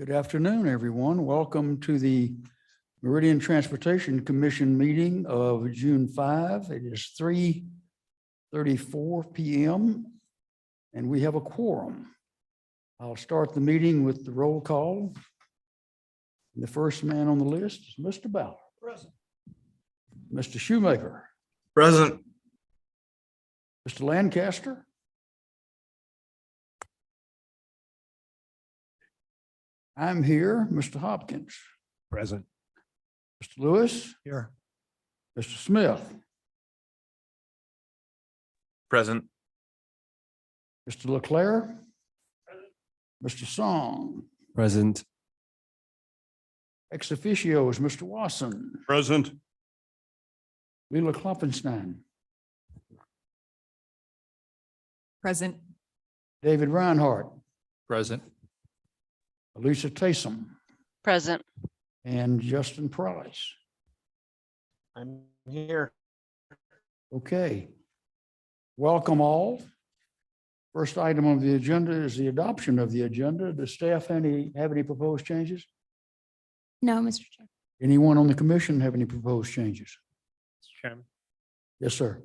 Good afternoon, everyone. Welcome to the Meridian Transportation Commission meeting of June 5. It is 3:34 p.m. and we have a quorum. I'll start the meeting with the roll call. The first man on the list is Mr. Ballard. Present. Mr. Shoemaker. Present. Mr. Lancaster. I'm here. Mr. Hopkins. Present. Mr. Lewis. Here. Mr. Smith. Present. Mr. Leclerc. Mr. Song. Present. Ex officio is Mr. Wasson. Present. Leila Kloppenstein. Present. David Reinhardt. Present. Elisa Taysom. Present. And Justin Price. I'm here. Okay. Welcome all. First item on the agenda is the adoption of the agenda. Does staff have any proposed changes? No, Mr. Chair. Anyone on the commission have any proposed changes? Mr. Chairman, Yes, sir.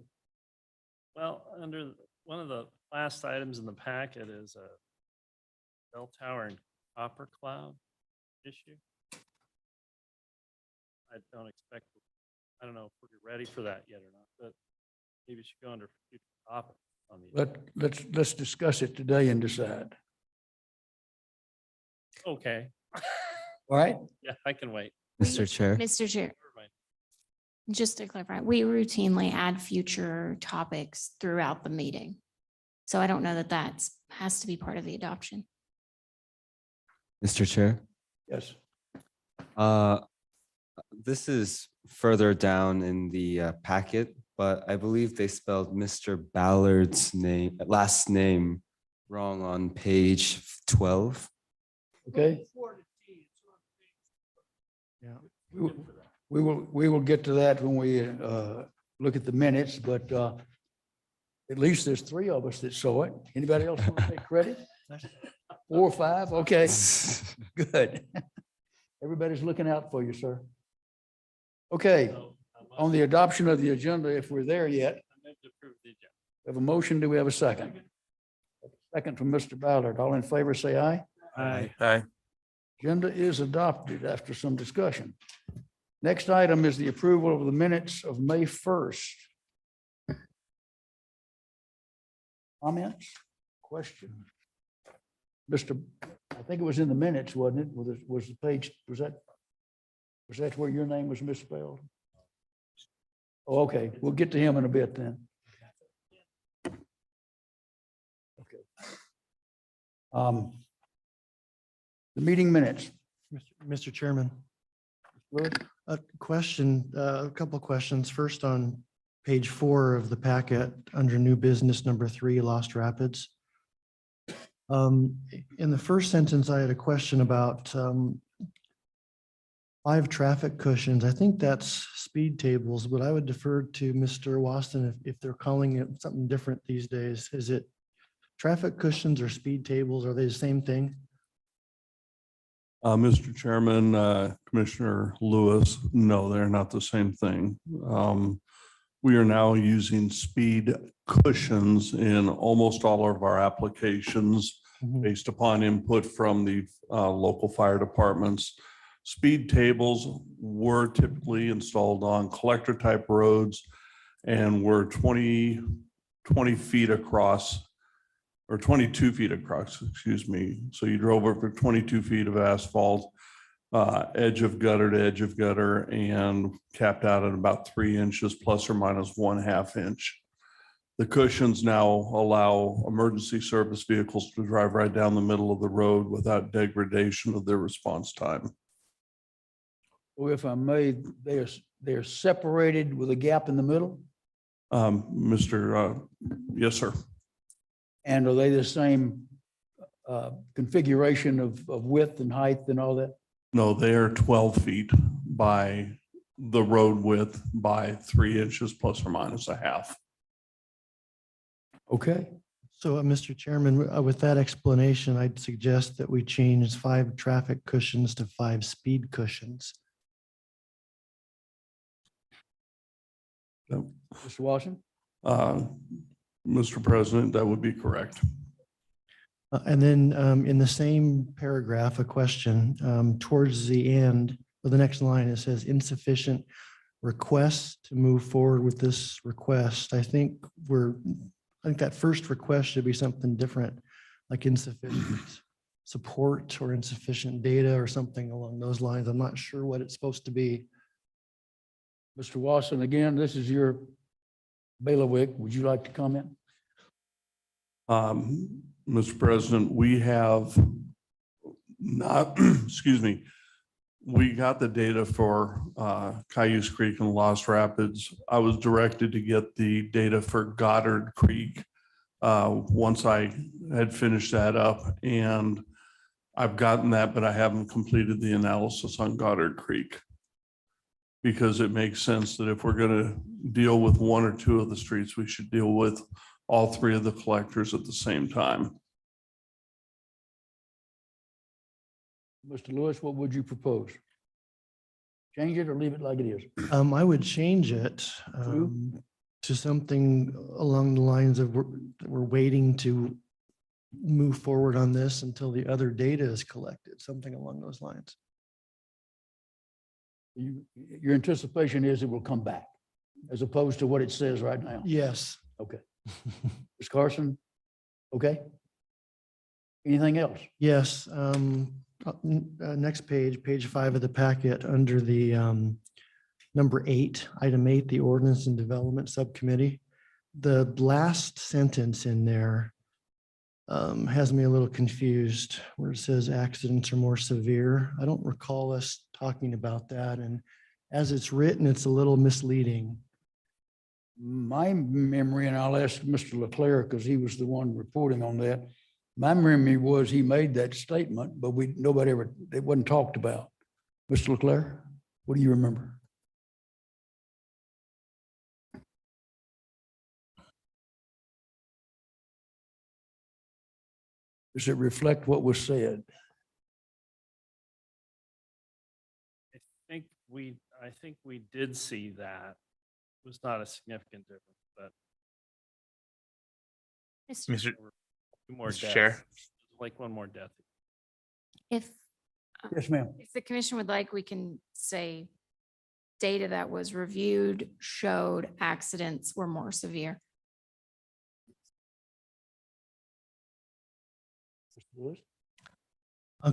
well, under one of the last items in the packet is a bell tower and copper cloud issue. I don't expect, I don't know if we're ready for that yet or not, but maybe it should go under future topic on the. Let's discuss it today and decide. Okay, All right? yeah, I can wait. Mr. Chair. Mr. Chair, Never mind. just to clarify, we routinely add future topics throughout the meeting. So I don't know that has to be part of the adoption. Mr. Chair, Yes. this is further down in the packet, but I believe they spelled Mr. Ballard's last name wrong on page 12. Okay. Yeah. We will get to that when we look at the minutes, but at least there's three of us that saw it. Anybody else want to take credit? 4 or 5? Okay, good. Everybody's looking out for you, sir. Okay, So, on the adoption of the agenda, if we're there yet, I move to approve the agenda. we have a motion. Do we have a second? Second from Mr. Ballard. All in favor, say aye. Aye. Agenda is adopted after some discussion. Next item is the approval of the minutes of May 1st. Comments? Question? Mr., I think it was in the minutes, wasn't it? Was the page, was that where your name was misspelled? Oh, okay. We'll get to him in a bit then. Okay. The meeting minutes. Mr. Chairman, Lewis? a question, a couple of questions. First, on page 4 of the packet, under new business number 3, Lost Rapids. In the first sentence, I had a question about 5 traffic cushions. I think that's speed tables, but I would defer to Mr. Waston if they're calling it something different these days. Is it traffic cushions or speed tables? Are they the same thing? Mr. Chairman, Commissioner Lewis, no, they're not the same thing. We are now using speed cushions in almost all of our applications based upon input from the local fire departments. Speed tables were typically installed on collector type roads and were 20 feet across, or 22 feet across, excuse me. So you drove over 22 feet of asphalt, edge of gutter to edge of gutter, and capped out at about 3 inches plus or minus 1/2 inch. The cushions now allow emergency service vehicles to drive right down the middle of the road without degradation of their response time. Or if I may, they're separated with a gap in the middle? Yes, sir. And are they the same configuration of width and height and all that? No, they are 12 feet by the road width by 3 inches plus or minus 1/2. Okay. So, Mr. Chairman, with that explanation, I'd suggest that we change 5 traffic cushions to 5 speed cushions. Mr. Washington? Uh, Mr. President, that would be correct. And then in the same paragraph, a question towards the end of the next line, it says insufficient requests to move forward with this request. I think that first request should be something different, like insufficient support or insufficient data or something along those lines. I'm not sure what it's supposed to be. Mr. Watson, again, this is your bailiwick. Would you like to comment? Mr. President, we have not, excuse me, we got the data for Cayuse Creek and Lost Rapids. I was directed to get the data for Goddard Creek once I had finished that up, and I've gotten that, but I haven't completed the analysis on Goddard Creek, because it makes sense that if we're going to deal with 1 or 2 of the streets, we should deal with all 3 of the collectors at the same time. Mr. Lewis, what would you propose? Change it or leave it like it is? I would change it to something along the lines of we're waiting to move forward on this until the other data is collected, something along those lines. Your anticipation is it will come back as opposed to what it says right now? Yes. Okay. Ms. Carson? Okay. Anything else? Yes. Next page, page 5 of the packet, under the number 8, item 8, the Ordinance and Development Subcommittee. The last sentence in there has me a little confused, where it says accidents are more severe. I don't recall us talking about that, and as it's written, it's a little misleading. My memory, and I'll ask Mr. Leclerc because he was the one reporting on that. My memory was he made that statement, but nobody ever, it wasn't talked about. Mr. Leclerc, what do you remember? Does it reflect what was said? I think we did see that. It was not a significant difference, but Mr. more Mr. deaths. Chair. Like 1 more death. If Yes, ma'am. If the commission would like, we can say data that was reviewed showed accidents were more severe. Mr. Lewis?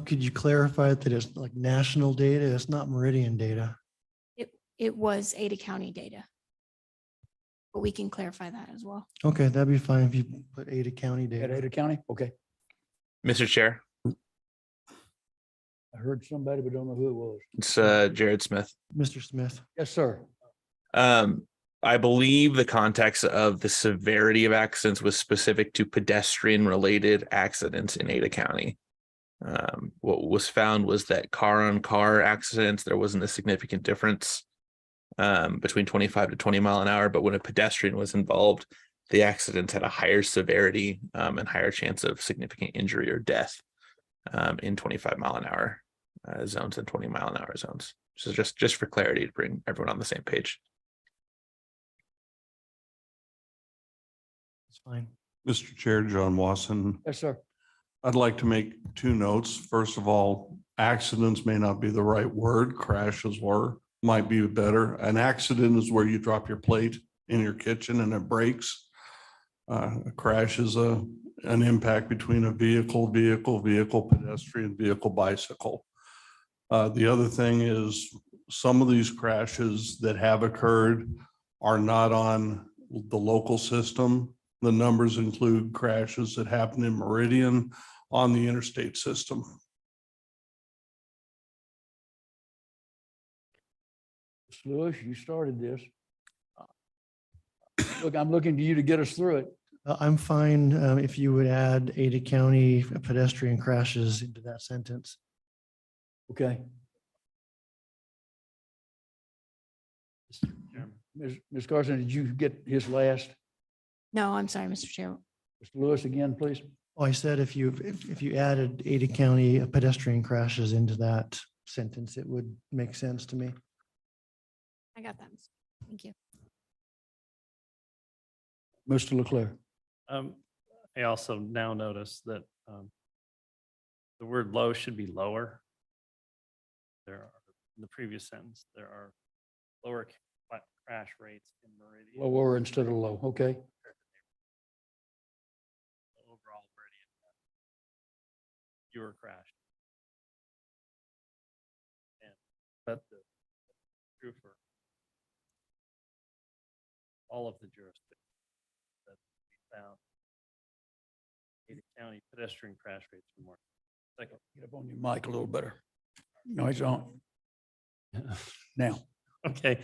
Could you clarify that it's like national data? It's not Meridian data. it was Ada County data. But we can clarify that as well. Okay, that'd be fine if you put Ada County At data. Ada County? Okay. Mr. Chair, I heard somebody, but don't know who it was. it's Jared Smith. Mr. Smith. Yes, sir. I believe the context of the severity of accidents was specific to pedestrian related accidents in Ada County. What was found was that car on car accidents, there wasn't a significant difference between 25 to 20 mile an hour, but when a pedestrian was involved, the accidents had a higher severity and higher chance of significant injury or death in 25 mile an hour zones and 20 mile an hour zones. So just for clarity, to bring everyone on the same page. It's fine. Mr. Chair, John Wasson, Yes, sir. I'd like to make 2 notes. First of all, accidents may not be the right word. Crashes might be better. An accident is where you drop your plate in your kitchen and it breaks. A crash is an impact between a vehicle, pedestrian, vehicle, bicycle. The other thing is some of these crashes that have occurred are not on the local system. The numbers include crashes that happen in Meridian on the interstate system. Mr. Lewis, you started this. Look, I'm looking to you to get us through it. I'm fine if you would add Ada County pedestrian crashes into that sentence. Okay. Chairman. Ms. Carson, did you get his last? No, I'm sorry, Mr. Chair. Mr. Lewis again, please. Oh, I said if you added Ada County pedestrian crashes into that sentence, it would make sense to me. I got that. Thank you. Mr. Leclerc. I also now notice that the word low should be lower. There are, in the previous sentence, there are lower crash rates in Meridian. Lower instead of low, okay? Overall Meridian. Fewer crash. And that's true for all of the jurisdictions that we found. Ada County pedestrian crash rates were more. Second. Get up on your mic a little better. No, it's on. Now, Okay,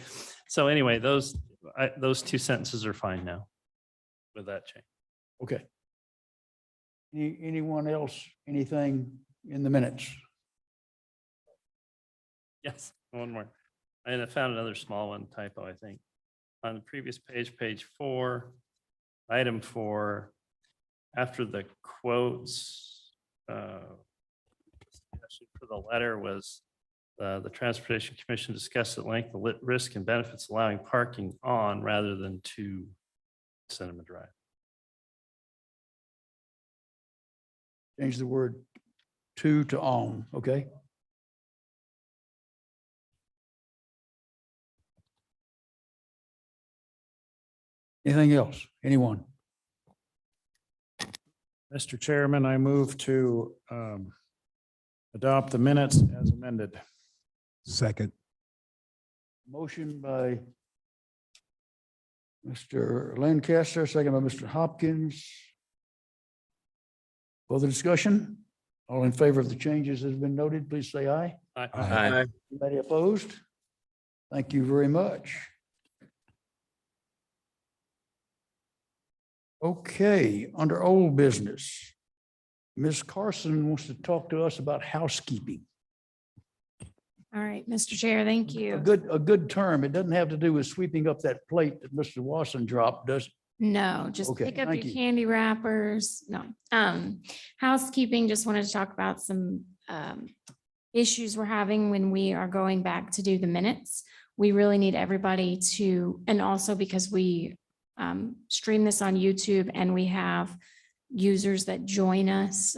so anyway, those two sentences are fine now with that change. okay. Anyone else, anything in the minutes? Yes, one more. And I found another small one typo, I think. On the previous page, page 4, item 4, after the quotes, suggestion for the letter was the Transportation Commission discussed at length the risk and benefits allowing parking on rather than to Cinema Drive. Change the word to on, okay? Anything else? Anyone? Mr. Chairman, I move to adopt the minutes as amended. Second. Motion by Mr. Lancaster, second by Mr. Hopkins. Further discussion? All in favor of the changes that have been noted, please say aye. Aye. Anybody opposed? Thank you very much. Okay, under old business, Ms. Carson wants to talk to us about housekeeping. All right, Mr. Chair, thank A you. good term. It doesn't have to do with sweeping up that plate that Mr. Wasson dropped, does it? No, just Okay, pick up thank your you. candy wrappers. No. Housekeeping, just wanted to talk about some issues we're having when we are going back to do the minutes. We really need everybody to, and also because we stream this on YouTube and we have users that join us,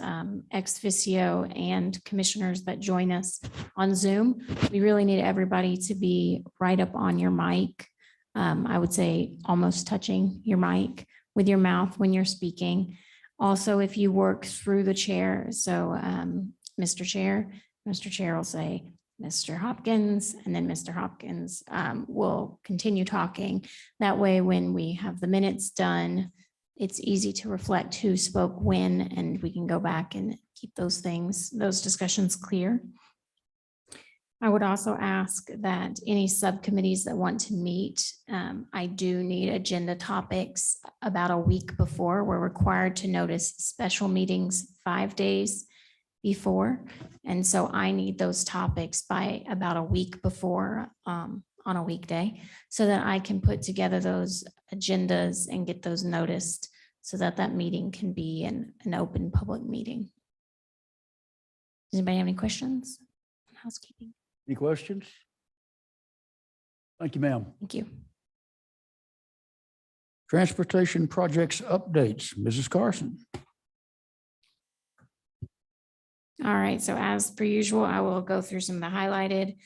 ex officio and commissioners that join us on Zoom. We really need everybody to be right up on your mic. I would say almost touching your mic with your mouth when you're speaking. Also, if you work through the chair, so Mr. Chair will say, Mr. Hopkins, and then Mr. Hopkins will continue talking. That way, when we have the minutes done, it's easy to reflect who spoke when, and we can go back and keep those discussions clear. I would also ask that any subcommittees that want to meet, I do need agenda topics about a week before. We're required to notice special meetings 5 days before. And so I need those topics by about a week before on a weekday so that I can put together those agendas and get those noticed so that that meeting can be an open public meeting. Does anybody have any questions on housekeeping? Any questions? Thank you, ma'am. Thank you. Transportation projects updates, Mrs. Carson. All right, so as per usual, I will go through some of the highlighted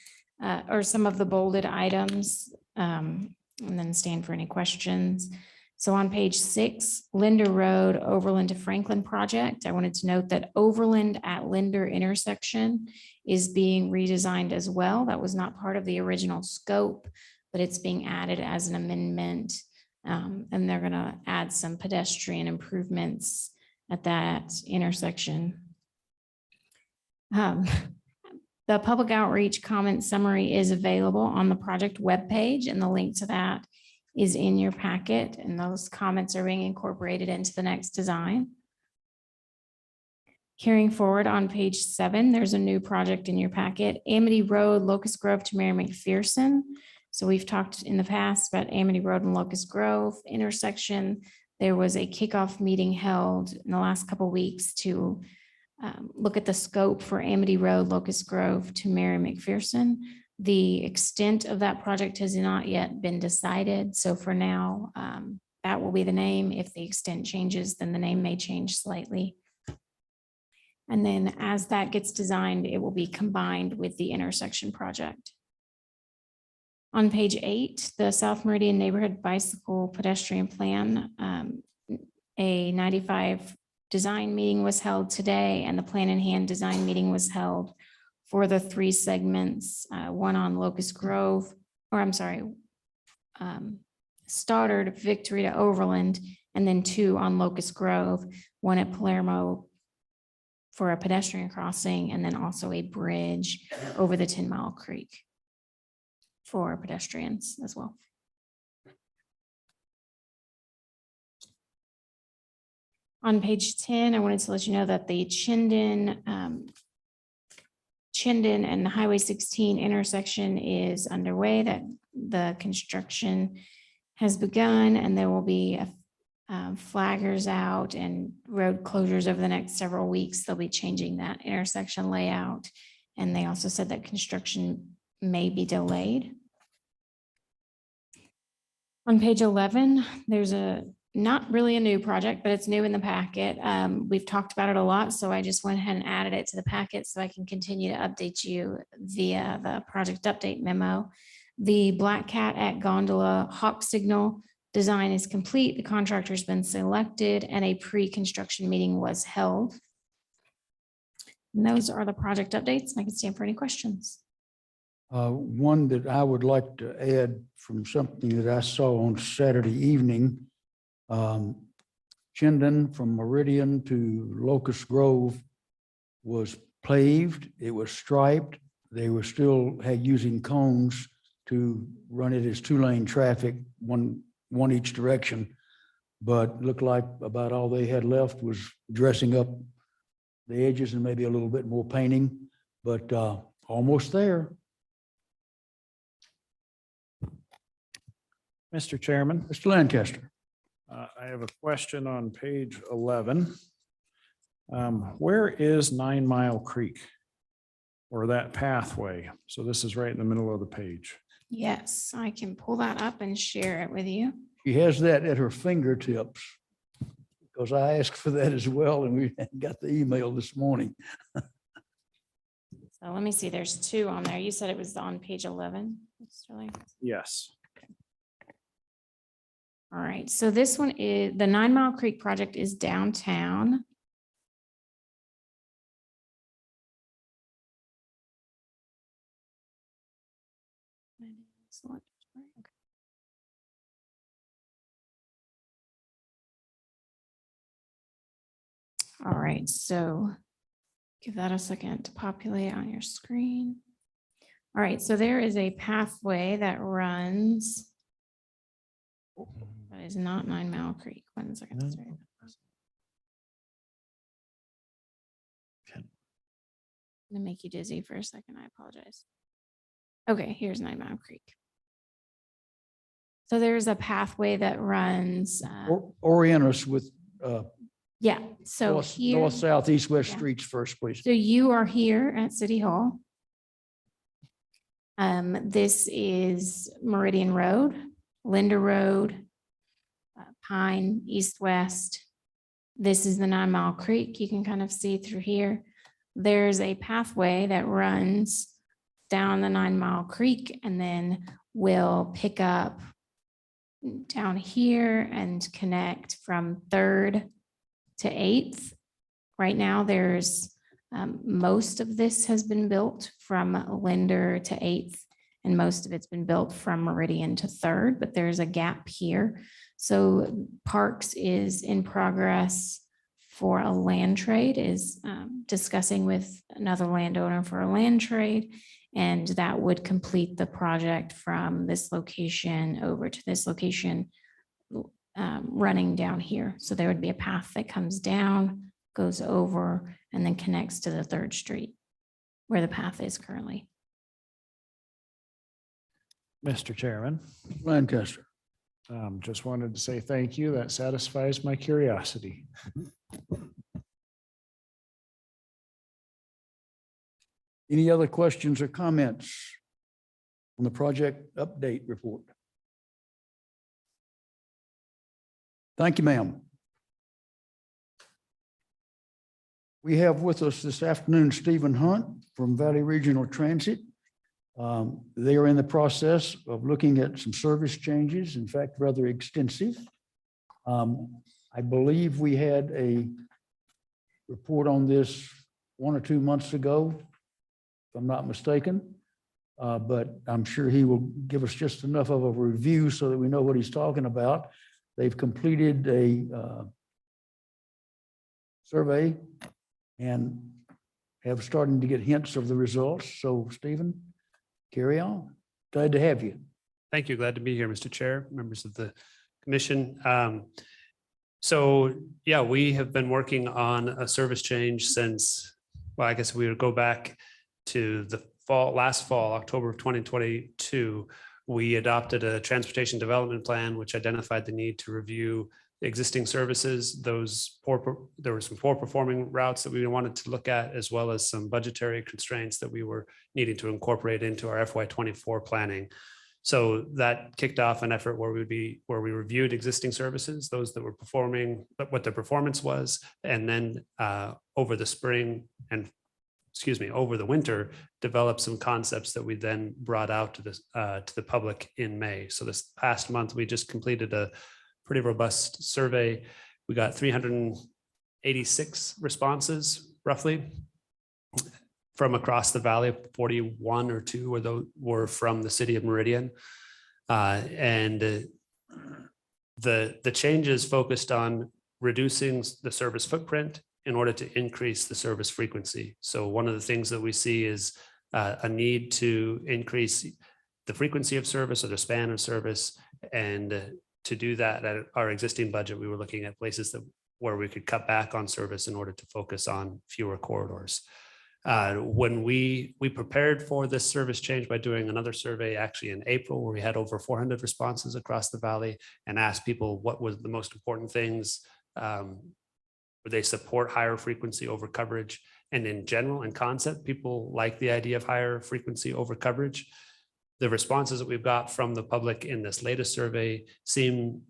or some of the bolded items and then stand for any questions. So on page 6, Linder Road, Overland to Franklin project, I wanted to note that Overland at Linder intersection is being redesigned as well. That was not part of the original scope, but it's being added as an amendment. And they're gonna add some pedestrian improvements at that intersection. The public outreach comment summary is available on the project webpage, and the link to that is in your packet, and those comments are being incorporated into the next design. Carrying forward on page 7, there's a new project in your packet, Amity Road, Locust Grove to Mary McPherson. So we've talked in the past about Amity Road and Locust Grove intersection. There was a kickoff meeting held in the last couple of weeks to look at the scope for Amity Road, Locust Grove to Mary McPherson. The extent of that project has not yet been decided. So for now, that will be the name. If the extent changes, then the name may change slightly. And then as that gets designed, it will be combined with the intersection project. On page 8, the South Meridian Neighborhood Bicycle Pedestrian Plan, a 95 design meeting was held today, and the plan in hand design meeting was held for the 3 segments, one on Locust Grove, or I'm sorry, Stoddard, Victory to Overland, and then 2 on Locust Grove, one at Palermo for a pedestrian crossing, and then also a bridge over the 10 Mile Creek for pedestrians as well. On page 10, I wanted to let you know that the Chinden and Highway 16 intersection is underway, that the construction has begun, and there will be flaggers out and road closures over the next several weeks. They'll be changing that intersection layout. And they also said that construction may be delayed. On page 11, there's not really a new project, but it's new in the packet. We've talked about it a lot, so I just went ahead and added it to the packet so I can continue to update you via the project update memo. The Black Cat at Gondola Hawk Signal design is complete. The contractor's been selected and a pre-construction meeting was held. And those are the project updates. I can stand for any questions. One that I would like to add from something that I saw on Saturday evening. Chinden from Meridian to Locust Grove was paved. It was striped. They were still using cones to run it as 2-lane traffic, one each direction. But looked like about all they had left was dressing up the edges and maybe a little bit more painting, but almost there. Mr. Chairman, Mr. Lancaster. I have a question on page 11. Where is 9 Mile Creek? Or that pathway? So this is right in the middle of the page. Yes, I can pull that up and share it with you. She has that at her fingertips because I asked for that as well, and we got the email this morning. So let me see, there's 2 on there. You said it was on page 11. Yes. All right, so this one is, the 9 Mile Creek project is downtown. All right, so give that a second to populate on your screen. All right, so there is a pathway that runs. That is not 9 Mile Creek. 1 second. No. Sorry. Okay. I'm gonna make you dizzy for a second. I apologize. Okay, here's 9 Mile Creek. So there's a pathway that runs. Orient us with Yeah, so north, here. north, south, east, west Yeah. streets first, please. So you are here at City Hall. This is Meridian Road, Linda Road, Pine, East West. This is the 9 Mile Creek. You can kind of see through here. There's a pathway that runs down the 9 Mile Creek and then will pick up down here and connect from 3rd to 8th. Right now, there's most of this has been built from Linder to 8th, and most of it's been built from Meridian to 3rd, but there's a gap here. So Parks is in progress for a land trade, is discussing with another landowner for a land trade, and that would complete the project from this location over to this location, running down here. So there would be a path that comes down, goes over, and then connects to the 3rd Street where the path is currently. Mr. Chairman, Lancaster. Just wanted to say thank you. That satisfies my curiosity. Any other questions or comments on the project update report? Thank you, ma'am. We have with us this afternoon Stephen Hunt from Valley Regional Transit. They are in the process of looking at some service changes, in fact, rather extensive. I believe we had a report on this 1 or 2 months ago, if I'm not mistaken. But I'm sure he will give us just enough of a review so that we know what he's talking about. They've completed a survey and have starting to get hints of the results. So Stephen, carry on. Glad to have you. Thank you. Glad to be here, Mr. Chair, members of the commission. So yeah, we have been working on a service change since, well, I guess we would go back to the last fall, October of 2022. We adopted a transportation development plan, which identified the need to review existing services. There were some poor performing routes that we wanted to look at, as well as some budgetary constraints that we were needing to incorporate into our FY24 planning. So that kicked off an effort where we reviewed existing services, those that were performing, what their performance was, and then over the winter, developed some concepts that we then brought out to the public in May. So this past month, we just completed a pretty robust survey. We got 386 responses, roughly, from across the valley. 41 or 2 were from the city of Meridian. And the changes focused on reducing the service footprint in order to increase the service frequency. So one of the things that we see is a need to increase the frequency of service or the span of service. And to do that at our existing budget, we were looking at places where we could cut back on service in order to focus on fewer corridors. When we prepared for this service change by doing another survey actually in April, where we had over 400 responses across the valley and asked people what was the most important things. Would they support higher frequency over coverage? And in general, in concept, people like the idea of higher frequency over coverage. The responses that we've got from the public in this latest survey seem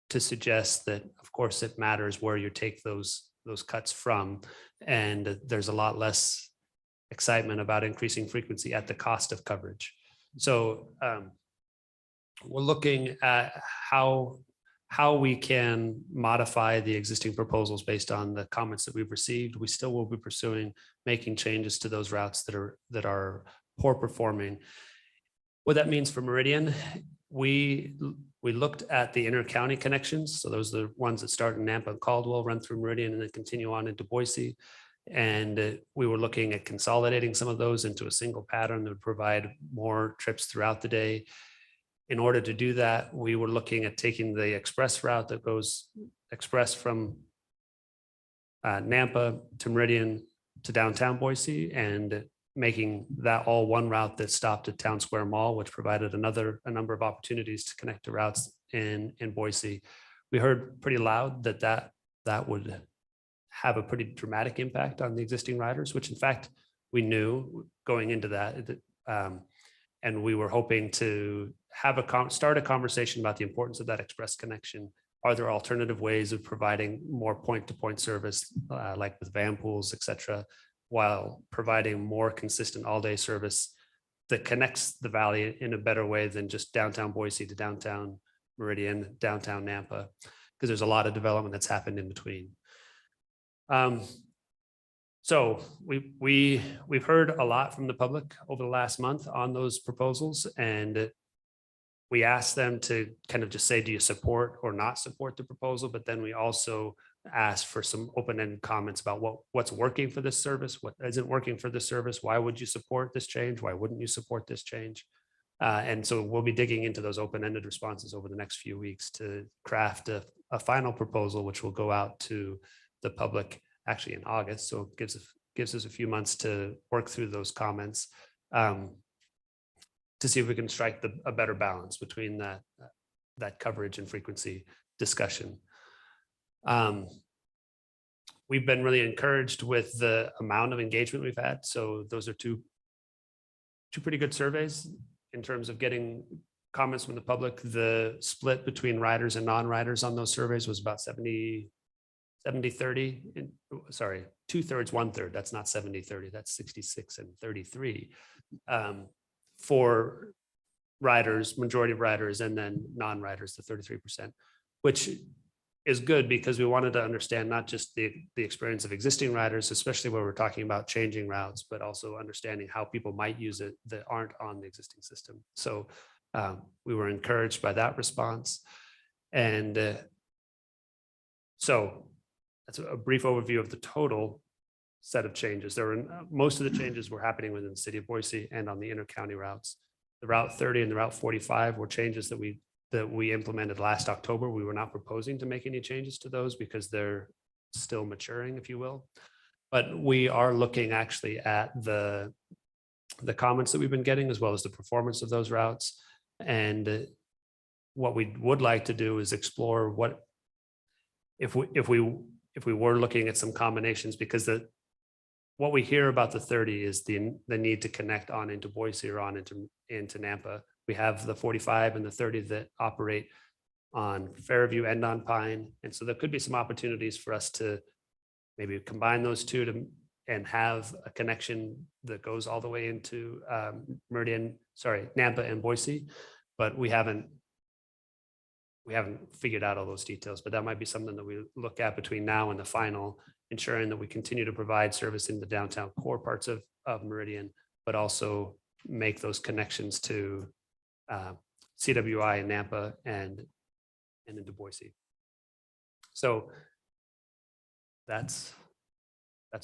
to suggest that, of course, it matters where you take those cuts from. And there's a lot less excitement about increasing frequency at the cost of coverage. So we're looking at how we can modify the existing proposals based on the comments that we've received. We still will be pursuing making changes to those routes that are poor performing. What that means for Meridian, we looked at the inter-county connections. So those are the ones that start in Nampa and Caldwell, run through Meridian, and then continue on into Boise. And we were looking at consolidating some of those into a single pattern that would provide more trips throughout the day. In order to do that, we were looking at taking the express route that goes express from Nampa to Meridian to downtown Boise, and making that all one route that stopped at Town Square Mall, which provided a number of opportunities to connect to routes in Boise. We heard pretty loud that would have a pretty dramatic impact on the existing riders, which in fact we knew going into that. And we were hoping to have start a conversation about the importance of that express connection. Are there alternative ways of providing more point-to-point service, like with van pools, et cetera, while providing more consistent all-day service that connects the valley in a better way than just downtown Boise to downtown Meridian, downtown Nampa, because there's a lot of development that's happened in between. So we've heard a lot from the public over the last month on those proposals, and we asked them to kind of just say, do you support or not support the proposal? But then we also asked for some open-ended comments about what's working for this service, what isn't working for this service, why would you support this change, why wouldn't you support this change? And so we'll be digging into those open-ended responses over the next few weeks to craft a final proposal, which will go out to the public actually in August. So it gives us a few months to work through those comments to see if we can strike a better balance between that that coverage and frequency discussion. We've been really encouraged with the amount of engagement we've had. So those are two pretty good surveys in terms of getting comments from the public. The split between riders and non-riders on those surveys was about 70, 30, sorry, 2/3, 1/3. That's not 70, 30, that's 66 and 33 for riders, majority of riders, and then non-riders, the 33%, which is good because we wanted to understand not just the experience of existing riders, especially where we're talking about changing routes, but also understanding how people might use it that aren't on the existing system. So we were encouraged by that response. And so that's a brief overview of the total set of changes. There were most of the changes were happening within the city of Boise and on the inter-county routes. The Route 30 and the Route 45 were changes that we implemented last October. We were not proposing to make any changes to those because they're still maturing, if you will. But we are looking actually at the comments that we've been getting, as well as the performance of those routes. And what we would like to do is explore what if we were looking at some combinations, because what we hear about the 30 is the need to connect on into Boise or on into Nampa. We have the 45 and the 30 that operate on Fairview and on Pine. And so there could be some opportunities for us to maybe combine those two and have a connection that goes all the way into Nampa and Boise. But we haven't figured out all those details, but that might be something that we look at between now and the final, ensuring that we continue to provide service in the downtown core parts of Meridian, but also make those connections to CWI and Nampa and into Boise. So that's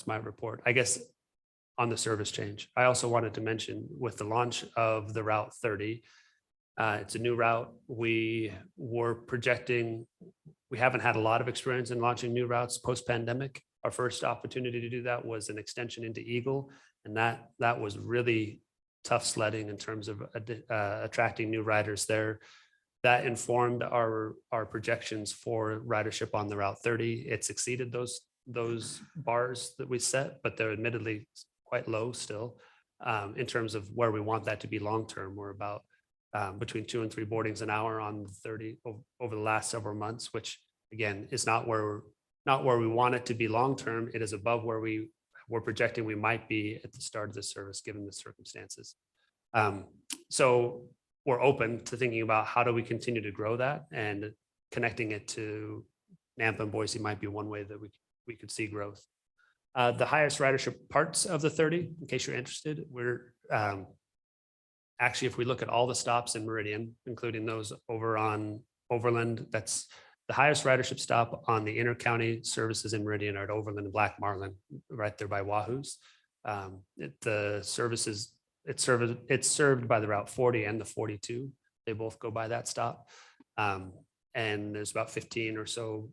my report. I guess on the service change, I also wanted to mention with the launch of the Route 30, it's a new route. We were projecting, we haven't had a lot of experience in launching new routes post-pandemic. Our first opportunity to do that was an extension into Eagle, and that was really tough sledding in terms of attracting new riders there. That informed our projections for ridership on the Route 30. It's exceeded those bars that we set, but they're admittedly quite low still in terms of where we want that to be long-term. We're about between 2 and 3 boardings an hour on the 30 over the last several months, which again is not where we want it to be long-term. It is above where we're projecting we might be at the start of the service, given the circumstances. So we're open to thinking about how do we continue to grow that, and connecting it to Nampa and Boise might be one way that we could see growth. The highest ridership parts of the 30, in case you're interested, we're actually, if we look at all the stops in Meridian, including those over on Overland, that's the highest ridership stop on the inter-county services in Meridian are at Overland and Black Marlin, right there by Wahoo's. It's served by the Route 40 and the 42. They both go by that stop. And there's about 15 or so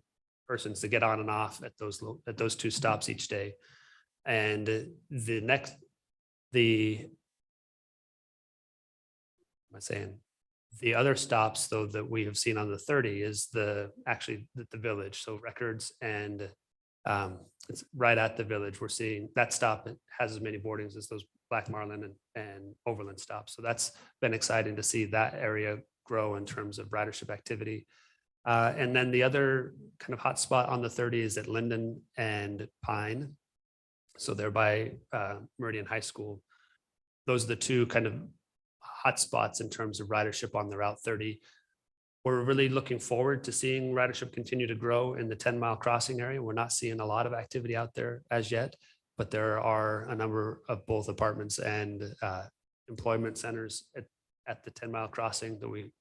persons to get on and off at those 2 stops each day. And the other stops though that we have seen on the 30 is the village. So Records and it's right at the village. We're seeing that stop has as many boardings as those Black Marlin and Overland stops. So that's been exciting to see that area grow in terms of ridership activity. And then the other kind of hot spot on the 30 is at Linden and Pine. So they're by Meridian High School. Those are the 2 kind of hot spots in terms of ridership on the Route 30. We're really looking forward to seeing ridership continue to grow in the 10-mile crossing area. We're not seeing a lot of activity out there as yet, but there are a number of both apartments and employment centers at the 10-mile crossing that we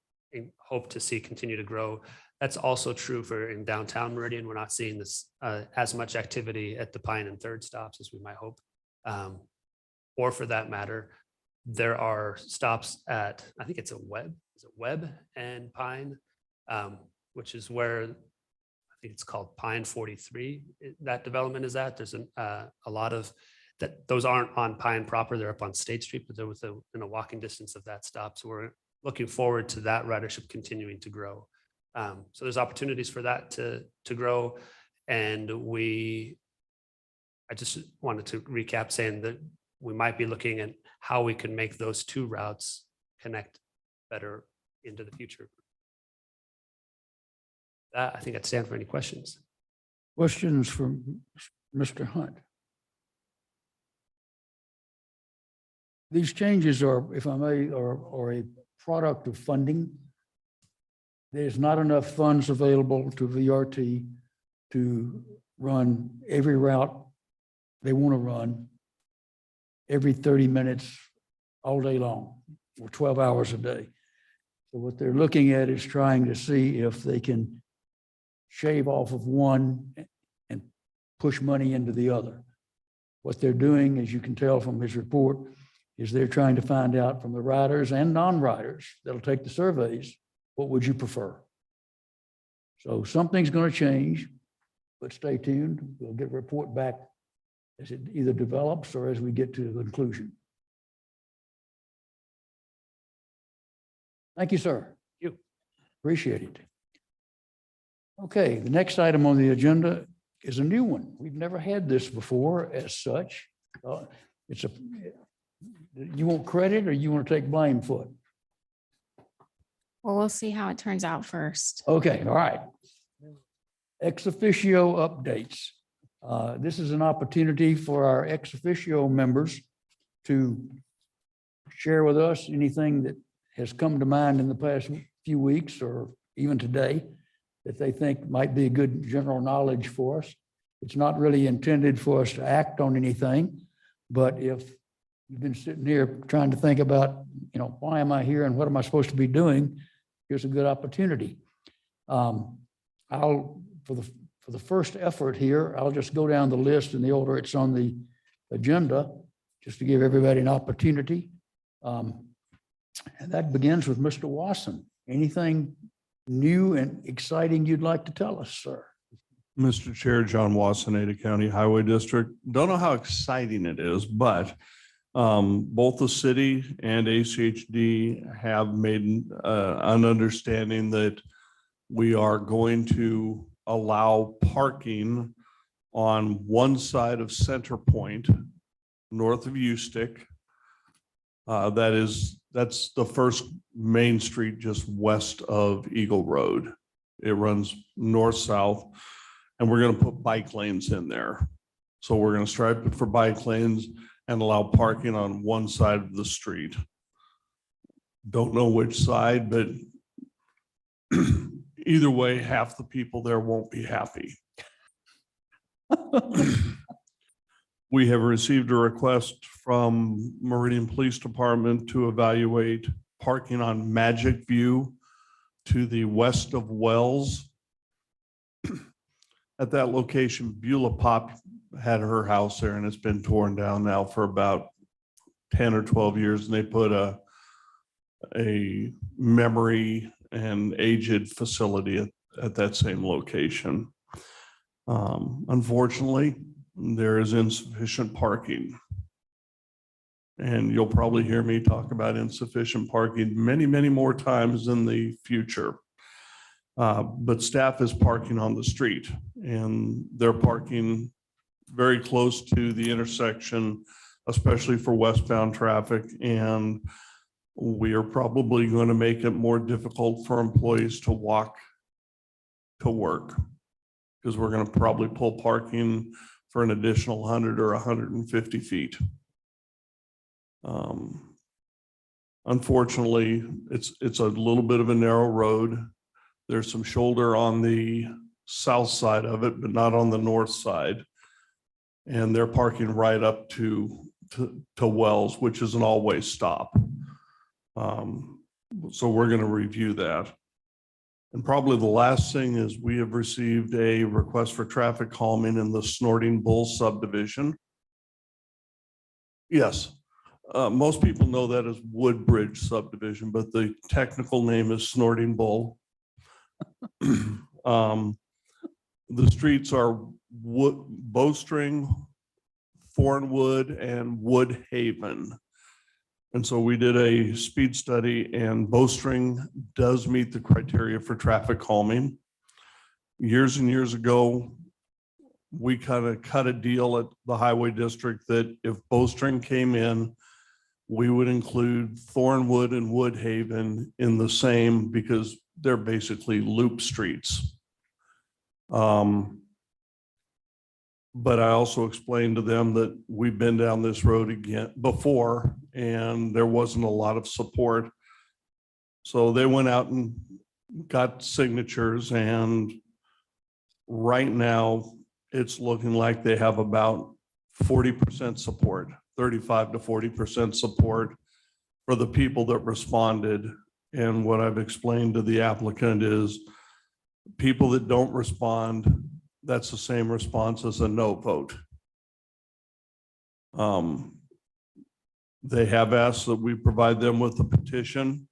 hope to see continue to grow. That's also true for in downtown Meridian. We're not seeing this as much activity at the Pine and Third stops as we might hope. Or for that matter, there are stops at, I think it's Webb and Pine, which is where I think it's called Pine 43. That development is at. There's a lot of that. Those aren't on Pine proper. They're up on State Street, but they're within a walking distance of that stop. So we're looking forward to that ridership continuing to grow. So there's opportunities for that to grow. And I just wanted to recap saying that we might be looking at how we can make those two routes connect better into the future. I think I'd stand for any questions. Questions from Mr. Hunt? These changes are, if I may, are a product of funding. There's not enough funds available to VRT to run every route they want to run every 30 minutes all day long or 12 hours a day. So what they're looking at is trying to see if they can shave off of one and push money into the other. What they're doing, as you can tell from his report, is they're trying to find out from the riders and non-riders that'll take the surveys, what would you prefer? So something's going to change, but stay tuned. We'll get a report back as it either develops or as we get to the conclusion. Thank you, sir. You. Appreciate it. Okay, the next item on the agenda is a new one. We've never had this before as such. You want credit or you want to take blame for it? Well, we'll see how it turns out first. Okay, all right. Ex officio updates. This is an opportunity for our ex officio members to share with us anything that has come to mind in the past few weeks or even today that they think might be good general knowledge for us. It's not really intended for us to act on anything, but if you've been sitting here trying to think about, why am I here and what am I supposed to be doing? Here's a good opportunity. For the first effort here, I'll just go down the list in the order it's on the agenda, just to give everybody an opportunity. And that begins with Mr. Wasson. Anything new and exciting you'd like to tell us, sir? Mr. Chair, John Wasson, Ada County Highway District. Don't know how exciting it is, but both the city and ACHD have made an understanding that we are going to allow parking on one side of Center Point, north of Ustick. That's the first main street just west of Eagle Road. It runs north-south, and we're going to put bike lanes in there. So we're going to stripe it for bike lanes and allow parking on one side of the street. Don't know which side, but either way, half the people there won't be happy. We have received a request from Meridian Police Department to evaluate parking on Magic View to the west of Wells. At that location, Beulah Pop had her house there, and it's been torn down now for about 10 or 12 years. And they put a memory and aged facility at that same location. Unfortunately, there is insufficient parking. And you'll probably hear me talk about insufficient parking many, many more times in the future. But staff is parking on the street, and they're parking very close to the intersection, especially for westbound traffic. And we are probably going to make it more difficult for employees to walk to work, because we're going to probably pull parking for an additional 100 or 150 feet. Unfortunately, it's a little bit of a narrow road. There's some shoulder on the south side of it, but not on the north side. And they're parking right up to Wells, which is an all-way stop. So we're going to review that. And probably the last thing is we have received a request for traffic calming in the Snorting Bull subdivision. Yes, most people know that as Woodbridge subdivision, but the technical name is Snorting Bull. The streets are Bowstring, Thornwood, and Woodhaven. And so we did a speed study, and bowstring does meet the criteria for traffic calming. Years and years ago, we kind of cut a deal at the highway district that if bowstring came in, we would include Thornwood and Woodhaven in the same, because they're basically loop streets. But I also explained to them that we've been down this road again before, and there wasn't a lot of support. So they went out and got signatures, and right now it's looking like they have about 40% support, 35 to 40% support for the people that responded. And what I've explained to the applicant is people that don't respond, that's the same response as a no vote. They have asked that we provide them with a petition.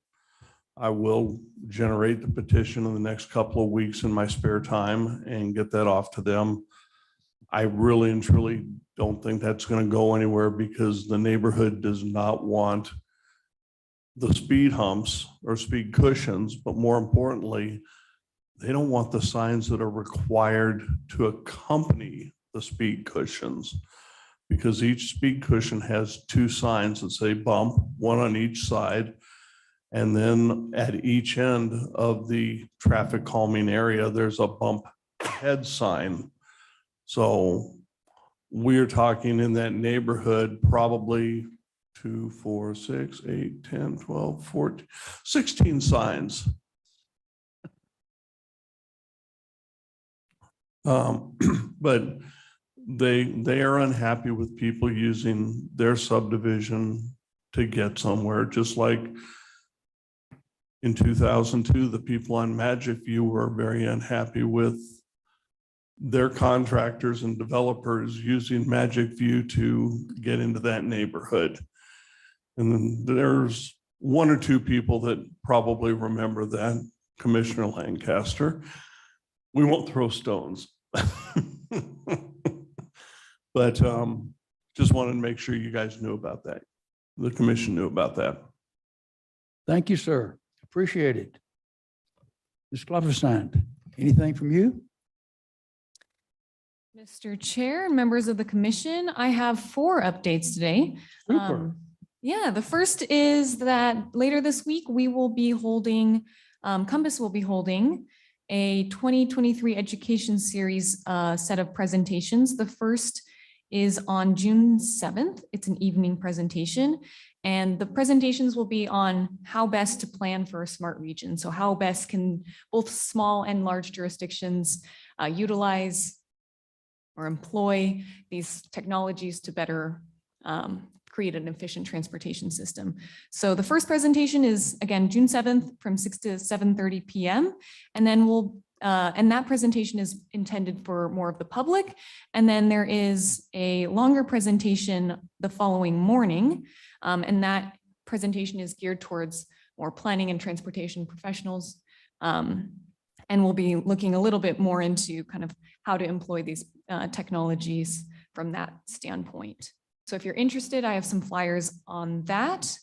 I will generate the petition in the next couple of weeks in my spare time and get that off to them. I really and truly don't think that's going to go anywhere, because the neighborhood does not want the speed humps or speed cushions, but more importantly, they don't want the signs that are required to accompany the speed cushions, because each speed cushion has 2 signs that say bump, one on each side. And then at each end of the traffic calming area, there's a bump head sign. So we're talking in that neighborhood, probably 2, 4, 6, 8, 10, 12, 14, 16 signs. But they are unhappy with people using their subdivision to get somewhere, just like in 2002, the people on Magic View were very unhappy with their contractors and developers using Magic View to get into that neighborhood. And then there's 1 or 2 people that probably remember that, Commissioner Lancaster. We won't throw stones. But just wanted to make sure you guys knew about that. The commission knew about that. Thank you, sir. Appreciate it. Ms. Klopfenstein, anything from you? Mr. Chair, members of the commission, I have 4 updates today. Super. Yeah, the first is that later this week, we will be holding, Compass will be holding a 2023 education series set of presentations. The first is on June 7th. It's an evening presentation. And the presentations will be on how best to plan for a smart region. So how best can both small and large jurisdictions utilize or employ these technologies to better create an efficient transportation system. So the first presentation is, again, June 7th from 6 to 7:30 p.m. And then and that presentation is intended for more of the public. And then there is a longer presentation the following morning. And that presentation is geared towards more planning and transportation professionals. And we'll be looking a little bit more into kind of how to employ these technologies from that standpoint. So if you're interested, I have some flyers on that.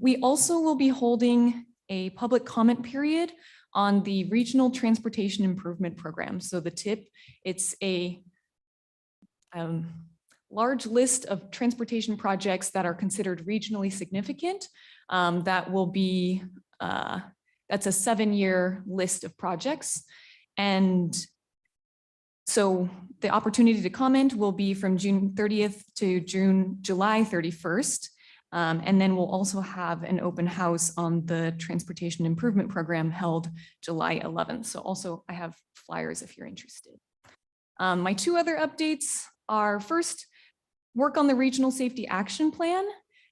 We also will be holding a public comment period on the Regional Transportation Improvement Program. So the TIP, it's a large list of transportation projects that are considered regionally significant. That will be, that's a 7-year list of projects. And so the opportunity to comment will be from June 30th to July 31st. And then we'll also have an open house on the Transportation Improvement Program held July 11th. So also I have flyers if you're interested. My 2 other updates are, first, work on the Regional Safety Action Plan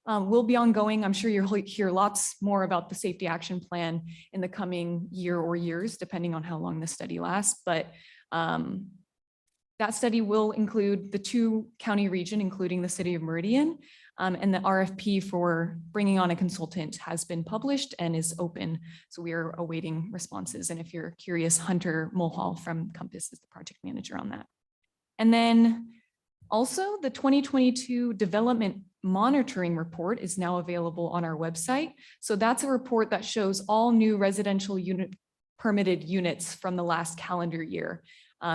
will be ongoing. I'm sure you'll hear lots more about the Safety Action Plan in the coming year or years, depending on how long the study lasts. But that study will include the 2 county region, including the city of Meridian. And the RFP for bringing on a consultant has been published and is open. So we are awaiting responses. And if you're curious, Hunter Mulhall from Compass is the project manager on that. And then also the 2022 development monitoring report is now available on our website. So that's a report that shows all new residential unit permitted units from the last calendar year.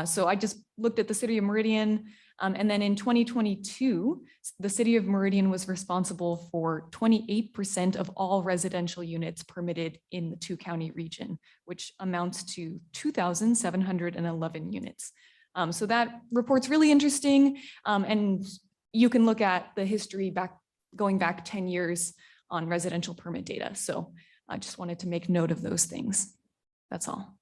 So I just looked at the city of Meridian, and then in 2022, the city of Meridian was responsible for 28% of all residential units permitted in the two-county region, which amounts to 2,711 units. So that report's really interesting, and you can look at the history going back 10 years on residential permit data. So I just wanted to make note of those things. That's all.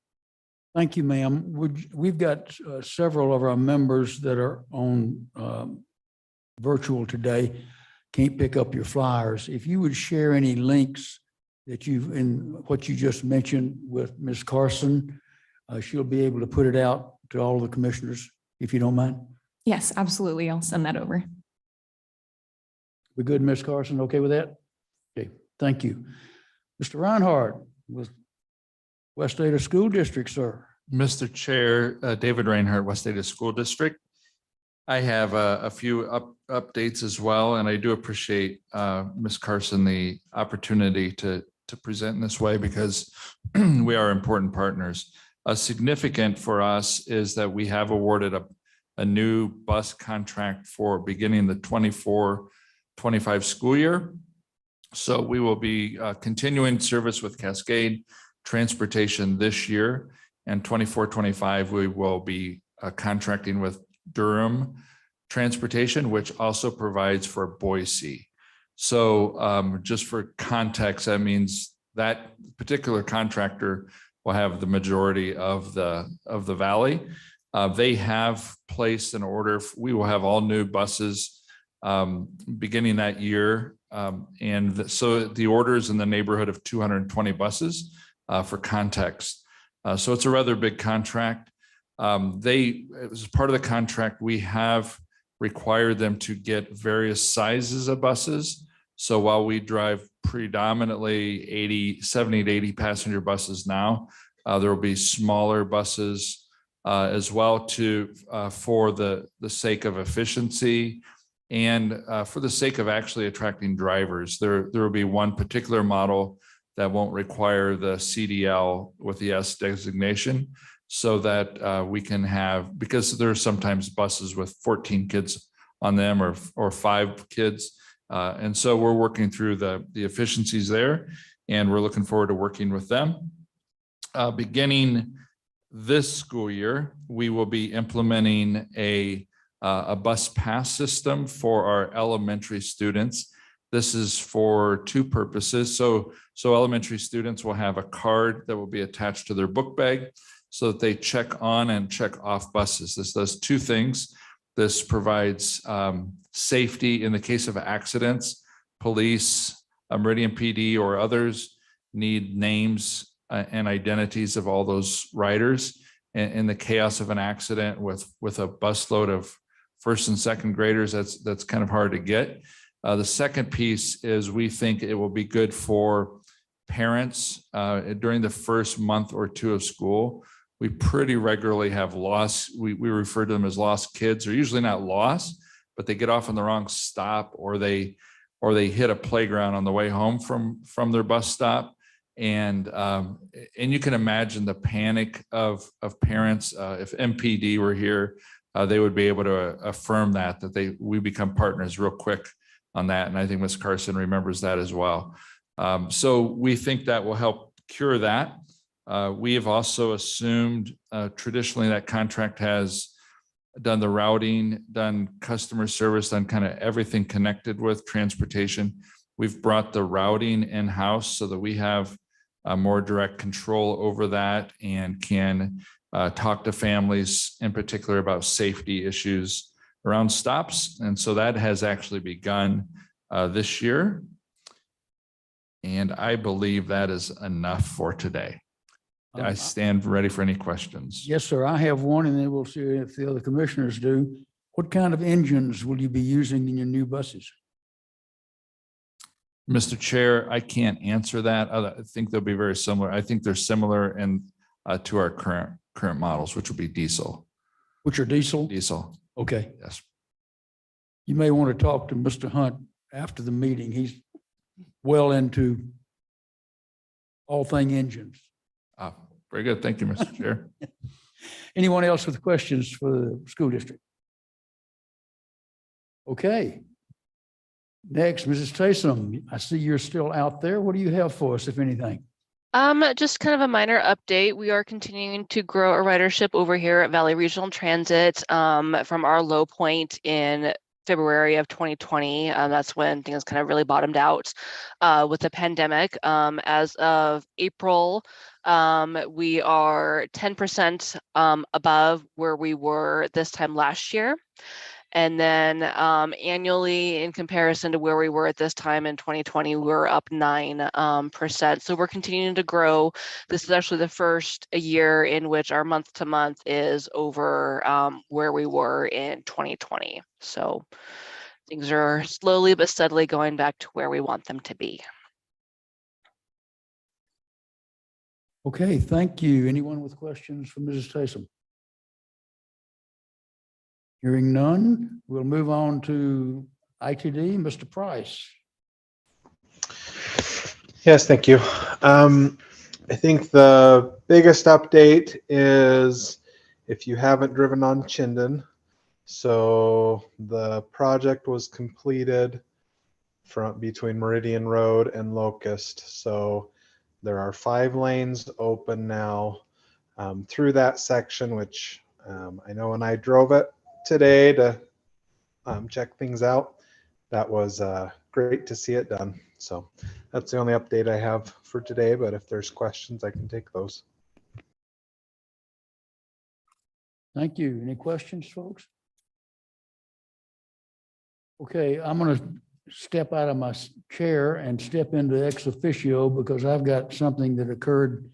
Thank you, ma'am. We've got several of our members that are on virtual today, can't pick up your flyers. If you would share any links that in what you just mentioned with Ms. Carson, she'll be able to put it out to all of the commissioners, if you don't mind. Yes, absolutely. I'll send that over. We good, Ms. Carson? Okay with that? Okay, thank you. Mr. Reinhardt with West Ada School District, sir. Mr. Chair, David Reinhardt, West Ada School District. I have a few updates as well, and I do appreciate Ms. Carson the opportunity to present in this way because we are important partners. Significant for us is that we have awarded a new bus contract for beginning the 24-25 school year. So we will be continuing service with Cascade Transportation this year, and 24-25 we will be contracting with Durham Transportation, which also provides for Boise. So just for context, that means that particular contractor will have the majority of the valley. They have placed an order. We will have all new buses beginning that year. So the order is in the neighborhood of 220 buses for context. So it's a rather big contract. As part of the contract, we have required them to get various sizes of buses. So while we drive predominantly 70 to 80 passenger buses now, there will be smaller buses as well for the sake of efficiency and for the sake of actually attracting drivers. There will be one particular model that won't require the CDL with the S designation so that we can have, because there are sometimes buses with 14 kids on them or 5 kids. And so we're working through the efficiencies there, and we're looking forward to working with them. Beginning this school year, we will be implementing a bus pass system for our elementary students. This is for 2 purposes. So elementary students will have a card that will be attached to their book bag so that they check on and check off buses. This does 2 things. This provides safety in the case of accidents. Police, Meridian PD or others need names and identities of all those riders. In the chaos of an accident with a busload of 1st and 2nd graders, that's kind of hard to get. The second piece is we think it will be good for parents during the first month or 2 of school. We pretty regularly have lost, we refer to them as lost kids. They're usually not lost, but they get off on the wrong stop or they hit a playground on the way home from their bus stop. And you can imagine the panic of parents. If MPD were here, they would be able to affirm that we become partners real quick on that. And I think Ms. Carson remembers that as well. So we think that will help cure that. We have also assumed traditionally that contract has done the routing, done customer service, done kind of everything connected with transportation. We've brought the routing in-house so that we have more direct control over that and can talk to families in particular about safety issues around stops. And so that has actually begun this year. And I believe that is enough for today. I stand ready for any questions. Yes, sir. I have one, and then we'll see if the other commissioners do. What kind of engines will you be using in your new buses? Mr. Chair, I can't answer that. I think they'll be very similar. I think they're similar to our current models, which will be diesel. Which are diesel? Diesel. Okay. Yes. You may want to talk to Mr. Hunt after the meeting. He's well into all thing engines. Very good. Thank you, Mr. Chair. Anyone else with questions for the school district? Okay. Next, Mrs. Taysom, I see you're still out there. What do you have for us, if anything? Just kind of a minor update. We are continuing to grow our ridership over here at Valley Regional Transit from our low point in February of 2020. That's when things kind of really bottomed out with the pandemic. As of April, we are 10% above where we were this time last year. And then annually, in comparison to where we were at this time in 2020, we're up 9%. So we're continuing to grow. This is actually the first year in which our month to month is over where we were in 2020. So things are slowly but steadily going back to where we want them to be. Okay, thank you. Anyone with questions for Mrs. Taysom? Hearing none, we'll move on to ITD, Mr. Price. Yes, thank you. I think the biggest update is if you haven't driven on Chinden. So the project was completed from between Meridian Road and Locust. So there are 5 lanes open now through that section, which I know when I drove it today to check things out, that was great to see it done. So that's the only update I have for today, but if there's questions, I can take those. Thank you. Any questions, folks? Okay, I'm going to step out of my chair and step into ex officio because I've got something that occurred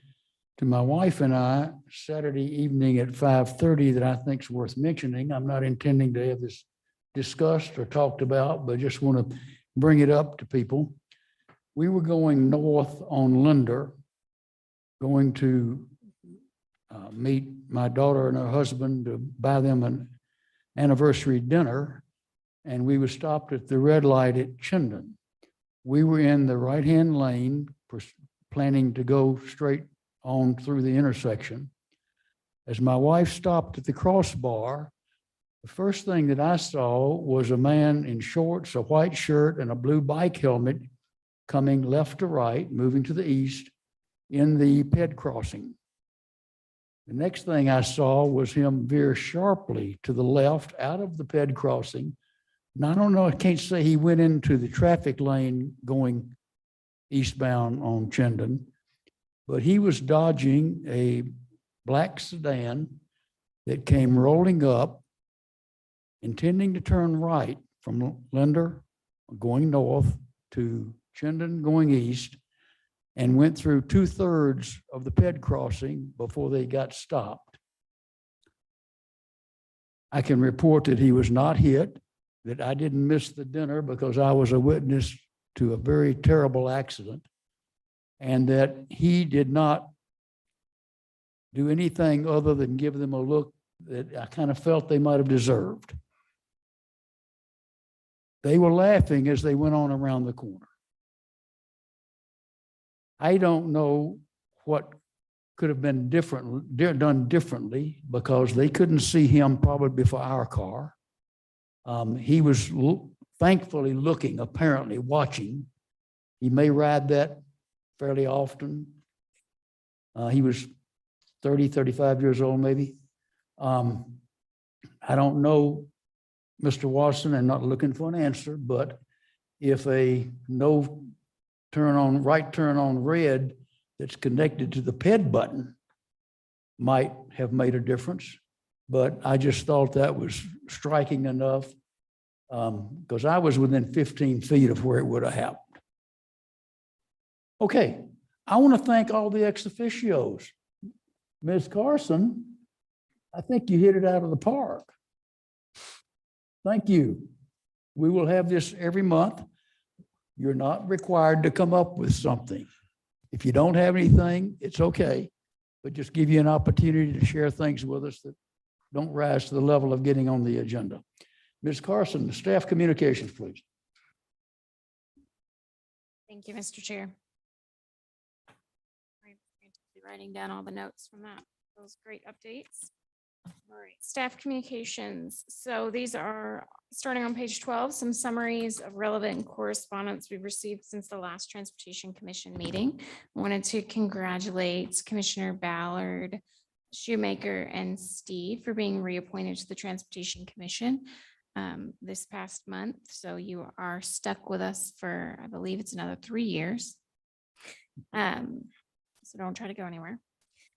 to my wife and I Saturday evening at 5:30 that I think is worth mentioning. I'm not intending to have this discussed or talked about, but just want to bring it up to people. We were going north on Linder, going to meet my daughter and her husband to buy them an anniversary dinner, and we were stopped at the red light at Chinden. We were in the right-hand lane, planning to go straight on through the intersection. As my wife stopped at the crossbar, the first thing that I saw was a man in shorts, a white shirt, and a blue bike helmet coming left to right, moving to the east in the ped crossing. The next thing I saw was him veer sharply to the left out of the ped crossing. Now, I don't know, I can't say he went into the traffic lane going eastbound on Chinden, but he was dodging a black sedan that came rolling up, intending to turn right from Linder going north to Chinden going east, and went through 2/3 of the ped crossing before they got stopped. I can report that he was not hit, that I didn't miss the dinner because I was a witness to a very terrible accident, and that he did not do anything other than give them a look that I kind of felt they might have deserved. They were laughing as they went on around the corner. I don't know what could have been done differently because they couldn't see him probably before our car. He was thankfully looking, apparently watching. He may ride that fairly often. He was 30, 35 years old, maybe. I don't know, Mr. Watson, I'm not looking for an answer, but if a no turn on, right turn on red that's connected to the ped button might have made a difference. But I just thought that was striking enough because I was within 15 feet of where it would have happened. Okay, I want to thank all the ex officios. Ms. Carson, I think you hit it out of the park. Thank you. We will have this every month. You're not required to come up with something. If you don't have anything, it's okay, but just give you an opportunity to share things with us that don't rise to the level of getting on the agenda. Ms. Carson, staff communications, please. Thank you, Mr. Chair. I'm writing down all the notes from that. Those great updates. All right, staff communications. So these are, starting on page 12, some summaries of relevant correspondence we've received since the last Transportation Commission meeting. I wanted to congratulate Commissioner Ballard, Shoemaker, and Steve for being reappointed to the Transportation Commission this past month. So you are stuck with us for, I believe it's another 3 years. So don't try to go anywhere.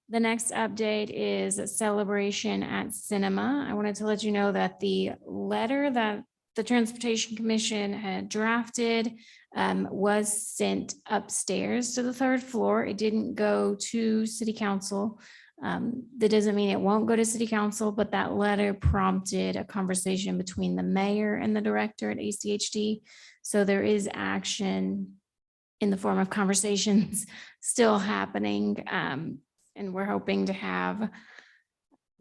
The next update is a celebration at cinema. I wanted to let you know that the letter that the Transportation Commission had drafted was sent upstairs to the 3rd floor. It didn't go to City Council. That doesn't mean it won't go to City Council, but that letter prompted a conversation between the mayor and the director at ACHD. So there is action in the form of conversations still happening. And we're hoping to have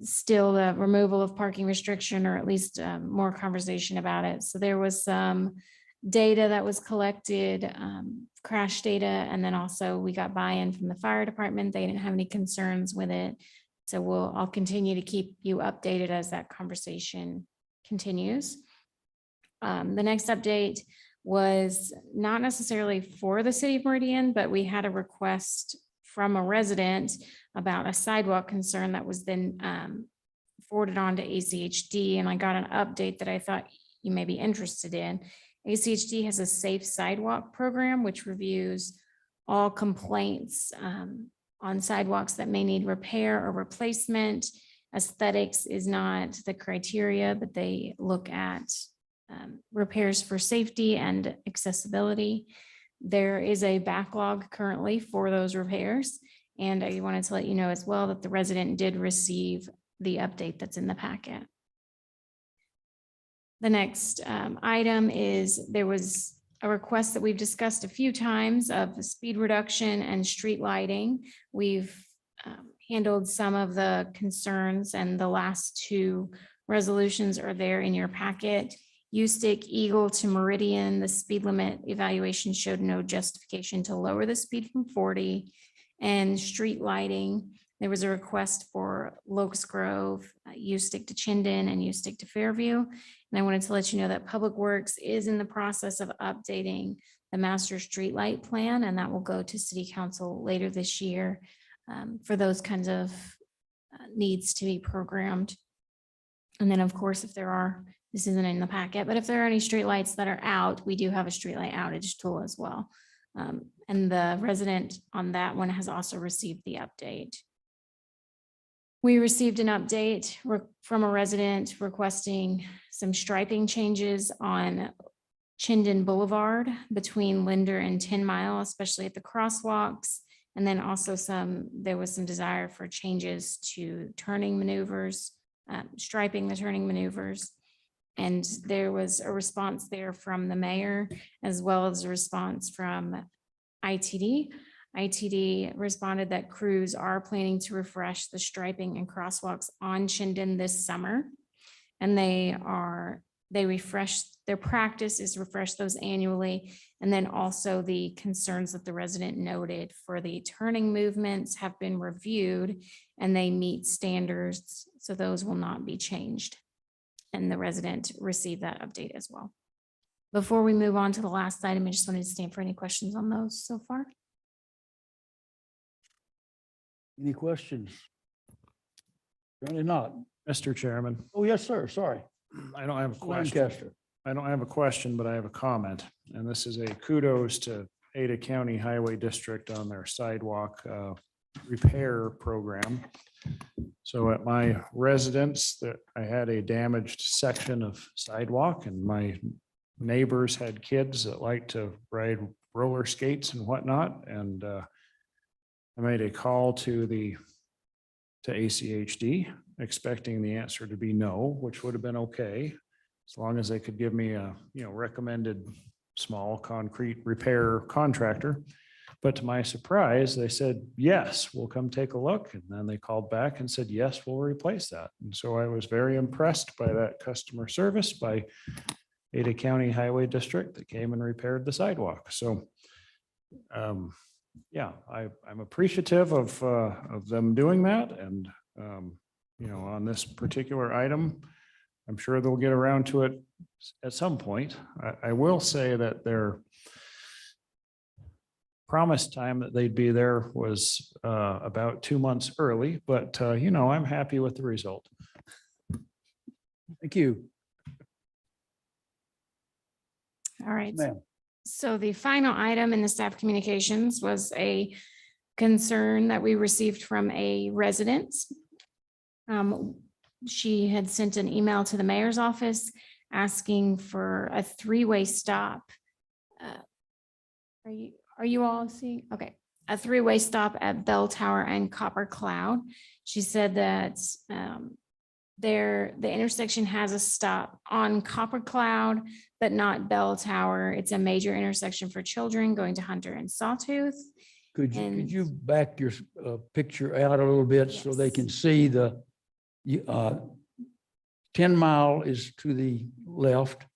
still the removal of parking restriction, or at least more conversation about it. So there was some data that was collected, crash data, and then also we got buy-in from the fire department. They didn't have any concerns with it. So I'll continue to keep you updated as that conversation continues. The next update was not necessarily for the city of Meridian, but we had a request from a resident about a sidewalk concern that was then forwarded on to ACHD. And I got an update that I thought you may be interested in. ACHD has a safe sidewalk program, which reviews all complaints on sidewalks that may need repair or replacement. Aesthetics is not the criteria, but they look at repairs for safety and accessibility. There is a backlog currently for those repairs. And I wanted to let you know as well that the resident did receive the update that's in the packet. The next item is there was a request that we've discussed a few times of speed reduction and street lighting. We've handled some of the concerns, and the last 2 resolutions are there in your packet. Stick Eagle to Meridian, the speed limit evaluation showed no justification to lower the speed from 40. And street lighting, there was a request for Locust Grove, Stick to Chinden, and Stick to Fairview. And I wanted to let you know that Public Works is in the process of updating the master streetlight plan, and that will go to City Council later this year for those kinds of needs to be programmed. And then, of course, if there are, this isn't in the packet, but if there are any streetlights that are out, we do have a streetlight outage tool as well. And the resident on that one has also received the update. We received an update from a resident requesting some striping changes on Chinden Boulevard between Linder and 10 Mile, especially at the crosswalks. And then also there was some desire for changes to turning maneuvers, striping the turning maneuvers. And there was a response there from the mayor, as well as a response from ITD. ITD responded that crews are planning to refresh the striping and crosswalks on Chinden this summer. And they refresh, their practice is refresh those annually. And then also the concerns that the resident noted for the turning movements have been reviewed and they meet standards. So those will not be changed. And the resident received that update as well. Before we move on to the last item, I just wanted to stand for any questions on those so far. Any questions? Apparently not. Mr. Chairman, Oh, yes, sir. Sorry. I don't have a question. Lancaster. I don't have a question, but I have a comment. And this is a kudos to Ada County Highway District on their sidewalk repair program. So at my residence, that I had a damaged section of sidewalk, and my neighbors had kids that like to ride roller skates and whatnot. And I made a call to ACHD, expecting the answer to be no, which would have been okay, as long as they could give me a recommended small concrete repair contractor. But to my surprise, they said, yes, we'll come take a look. And then they called back and said, yes, we'll replace that. And so I was very impressed by that customer service by Ada County Highway District that came and repaired the sidewalk. So Yeah, I'm appreciative of them doing that, and you know, on this particular item, I'm sure they'll get around to it at some point. I will say that their promised time that they'd be there was about 2 months early, but you know, I'm happy with the result. Thank you. All right. Ma'am. So the final item in the staff communications was a concern that we received from a resident. She had sent an email to the mayor's office asking for a three-way stop. Are you all seeing? Okay, a three-way stop at Bell Tower and Copper Cloud. She said that the intersection has a stop on Copper Cloud, but not Bell Tower. It's a major intersection for children going to Hunter and Sawtooth. Could And- you back your picture out a little bit so they Yes. can see the 10 Mile is to the left.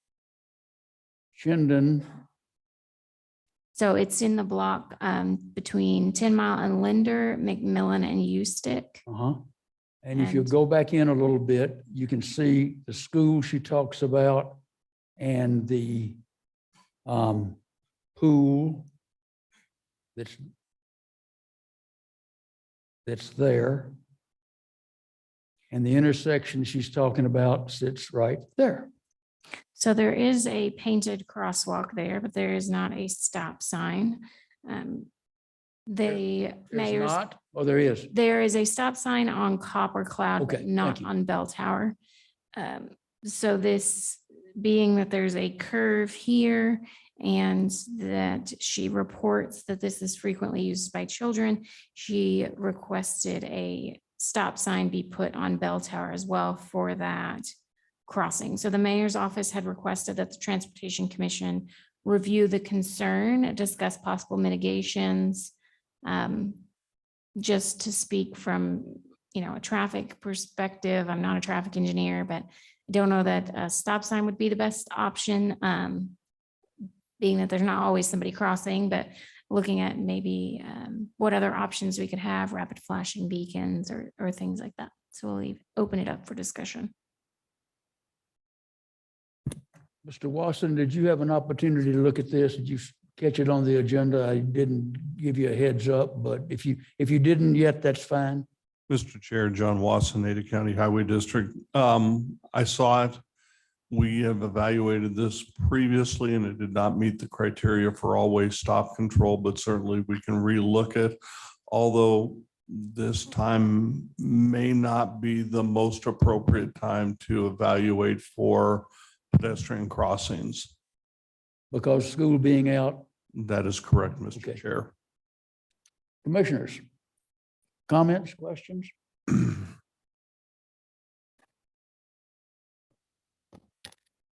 Chinden, So it's in the block between 10 Mile and Linder, McMillan and Ustick. and if you And- go back in a little bit, you can see the school she talks about and the pool that's there. And the intersection she's talking about sits right there. So there is a painted crosswalk there, but there is not a stop sign. The There's mayor's, not, or there is? there is a stop sign on Copper Cloud, Okay, but thank not you. on Bell Tower. So this being that there's a curve here and that she reports that this is frequently used by children, she requested a stop sign be put on Bell Tower as well for that crossing. So the mayor's office had requested that the Transportation Commission review the concern, discuss possible mitigations. Just to speak from, you know, a traffic perspective, I'm not a traffic engineer, but I don't know that a stop sign would be the best option. Being that there's not always somebody crossing, but looking at maybe what other options we could have, rapid flashing beacons or things like that. So we'll open it up for discussion. Mr. Watson, did you have an opportunity to look at this? Did you catch it on the agenda? I didn't give you a heads up, but if you didn't yet, that's fine. Mr. Chair, John Watson, Ada County Highway District. I saw it. We have evaluated this previously and it did not meet the criteria for always stop control, but certainly we can relook it. Although this time may not be the most appropriate time to evaluate for pedestrian crossings. Because school being out. That is correct, Mr. Okay. Chair. Commissioners, comments, questions?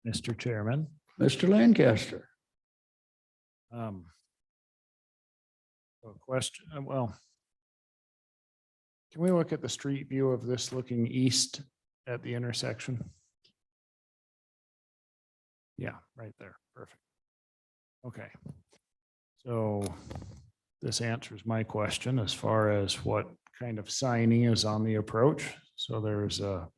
Mr. Chairman. Mr. Lancaster. A question, well, can we look at the street view of this looking east at the intersection? Yeah, right there. Perfect. Okay. So this answers my question as far as what kind of signing is on the approach. So there's a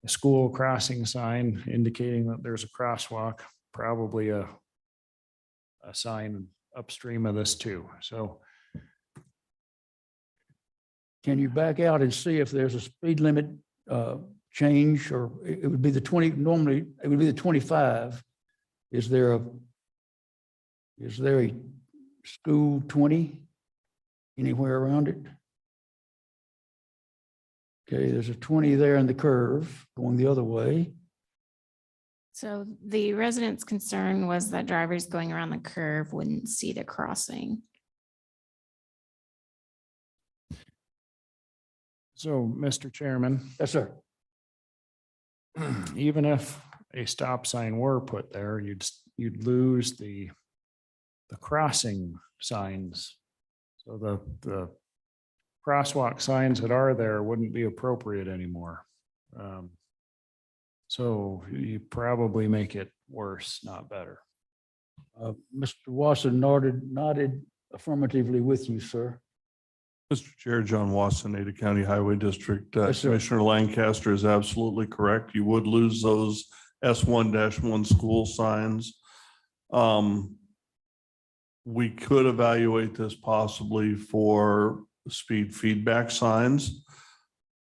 school crossing sign indicating that there's a crosswalk, probably a sign upstream of this too. So Can you back out and see if there's a speed limit change, or it would be the 20, normally it would be the 25. Is there a school 20 anywhere around it? Okay, there's a 20 there in the curve going the other way. So the resident's concern was that drivers going around the curve wouldn't see the crossing. So, Mr. Chairman, Yes, sir. even if a stop sign were put there, you'd lose the crossing signs. So the crosswalk signs that are there wouldn't be appropriate anymore. So you probably make it worse, not better. Mr. Watson nodded affirmatively with you, sir. Mr. Chair, John Watson, Ada County Highway District. Yes, sir. Commissioner Lancaster is absolutely correct. You would lose those S1-1 school signs. We could evaluate this possibly for speed feedback signs,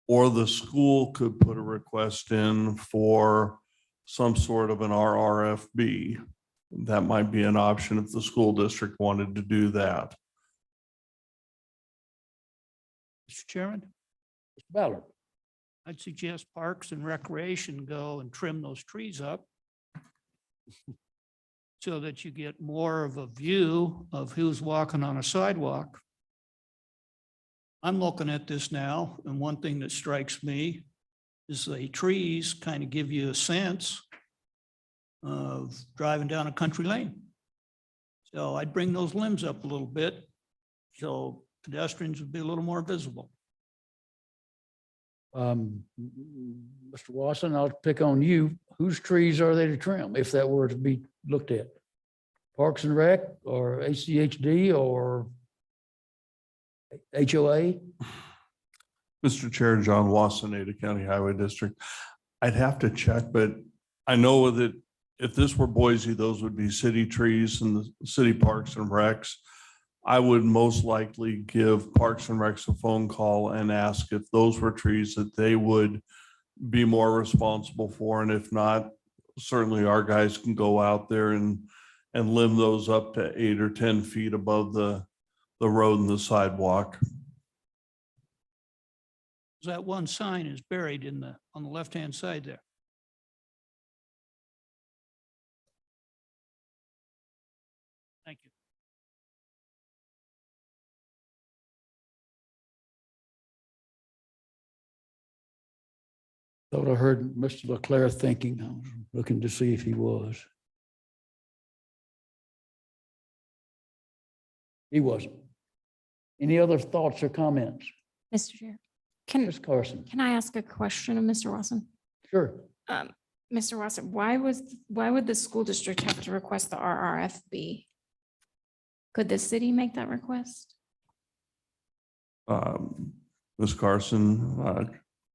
or the school could put a request in for some sort of an RRFB. That might be an option if the school district wanted to do that. Mr. Chairman, Mr. Ballard. I'd suggest Parks and Recreation go and trim those trees up so that you get more of a view of who's walking on a sidewalk. I'm looking at this now, and one thing that strikes me is the trees kind of give you a sense of driving down a country lane. So I'd bring those limbs up a little bit so pedestrians would be a little more visible. Mr. Watson, I'll pick on you. Whose trees are they to trim if that were to be looked at? Parks and Rec or ACHD or HOA? Mr. Chair, John Watson, Ada County Highway District. I'd have to check, but I know that if this were Boise, those would be city trees and the city parks and recs. I would most likely give Parks and Recs a phone call and ask if those were trees that they would be more responsible for. And if not, certainly our guys can go out there and limb those up to 8 or 10 feet above the road and the sidewalk. That one sign is buried on the left-hand side there. Thank you. Thought I heard Mr. Leclerc thinking. I was looking to see if he was. He wasn't. Any other thoughts or comments? Mr. Chair, can Ms. Carson? I ask a question of Mr. Watson? Sure. Mr. Watson, why would the school district have to request the RRFB? Could the city make that request? Ms. Carson,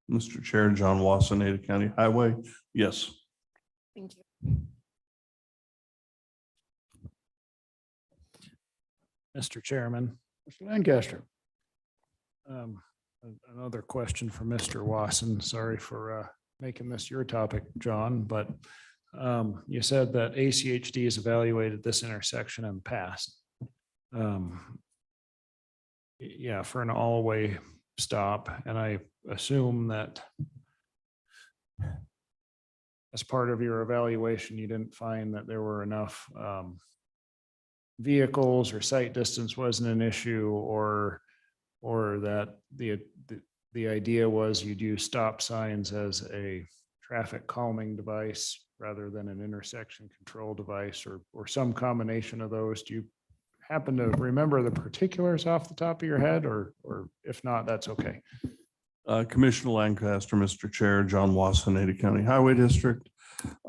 Mr. Chair, John Watson, Ada County Highway. Yes. Thank you. Mr. Chairman, Mr. Lancaster. Another question for Mr. Wasson. Sorry for making this your topic, John, but you said that ACHD has evaluated this intersection in the past. Yeah, for an all-way stop, and I assume that as part of your evaluation, you didn't find that there were enough vehicles or sight distance wasn't an issue, or that the idea was you'd use stop signs as a traffic calming device rather than an intersection control device, or some combination of those. Do you happen to remember the particulars off the top of your head, or if not, that's okay. Commissioner Lancaster, Mr. Chair, John Watson, Ada County Highway District.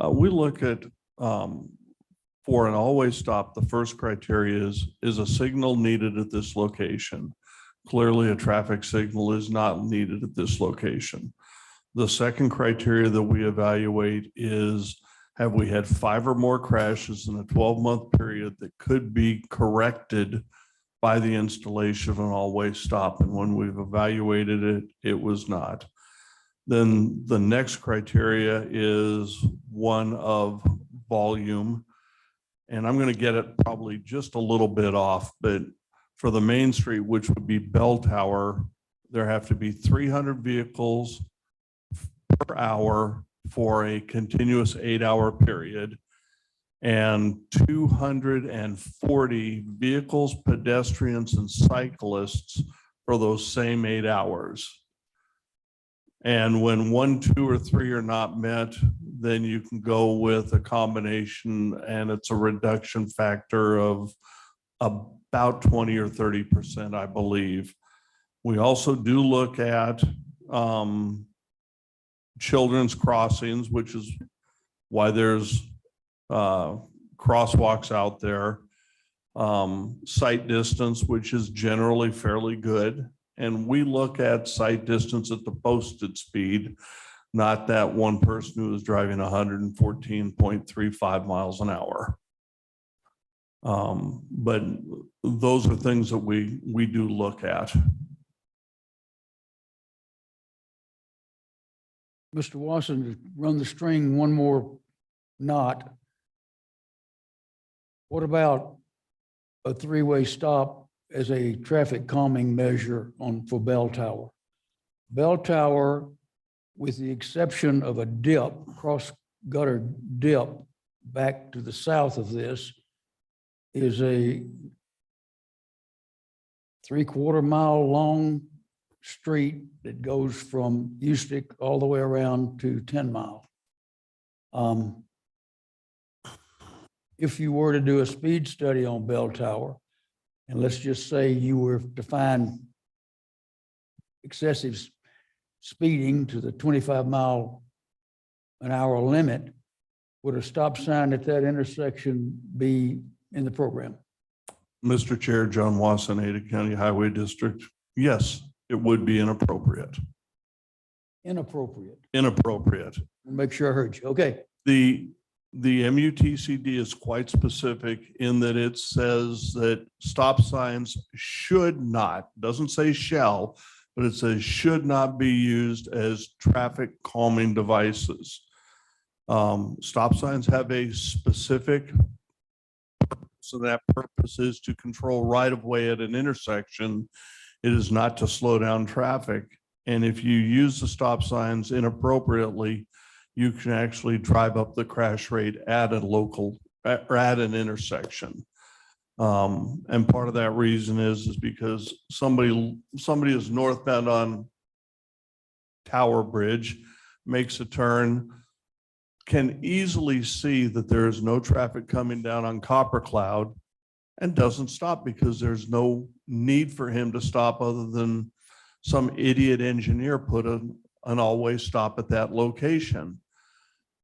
We look at for an always stop, the first criteria is a signal needed at this location. Clearly, a traffic signal is not needed at this location. The second criteria that we evaluate is, have we had 5 or more crashes in a 12-month period that could be corrected by the installation of an all-way stop? And when we've evaluated it, it was not. Then the next criteria is one of volume. And I'm going to get it probably just a little bit off, but for the main street, which would be Bell Tower, there have to be 300 vehicles per hour for a continuous 8-hour period, and 240 vehicles, pedestrians, and cyclists for those same 8 hours. And when 1, 2, or 3 are not met, then you can go with a combination, and it's a reduction factor of about 20 or 30%, I believe. We also do look at children's crossings, which is why there's crosswalks out there, sight distance, which is generally fairly good. And we look at sight distance at the posted speed, not that one person who is driving 114.35 miles an hour. But those are things that we do look at. Mr. Watson, to run the string one more knot. What about a three-way stop as a traffic calming measure for Bell Tower? Bell Tower, with the exception of a dip, cross gutter dip back to the south of this, is a 3/4 mile long street that goes from Ustick all the way around to 10 Mile. If you were to do a speed study on Bell Tower, and let's just say you were to find excessive speeding to the 25-mile-an-hour limit, would a stop sign at that intersection be in the program? Mr. Chair, John Wasson, Ada County Highway District. Yes, it would be inappropriate. Inappropriate. Inappropriate. Make sure I heard you. Okay. The MUTCD is quite specific in that it says that stop signs should not, doesn't say shall, but it says should not be used as traffic calming devices. Stop signs have a specific, so that purpose is to control right of way at an intersection. It is not to slow down traffic. And if you use the stop signs inappropriately, you can actually drive up the crash rate at a local or at an intersection. And part of that reason is because somebody is northbound on Tower Bridge, makes a turn, can easily see that there is no traffic coming down on Copper Cloud and doesn't stop because there's no need for him to stop other than some idiot engineer put an always stop at that location.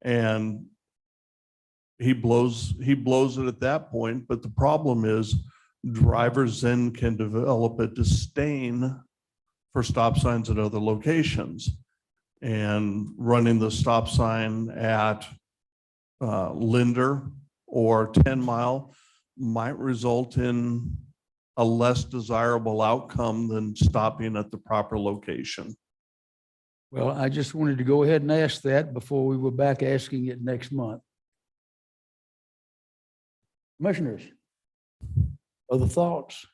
And he blows it at that point. But the problem is drivers then can develop a disdain for stop signs at other locations. And running the stop sign at Linder or 10 Mile might result in a less desirable outcome than stopping at the proper location. Well, I just wanted to go ahead and ask that before we were back asking it next month. Commissioners, other thoughts?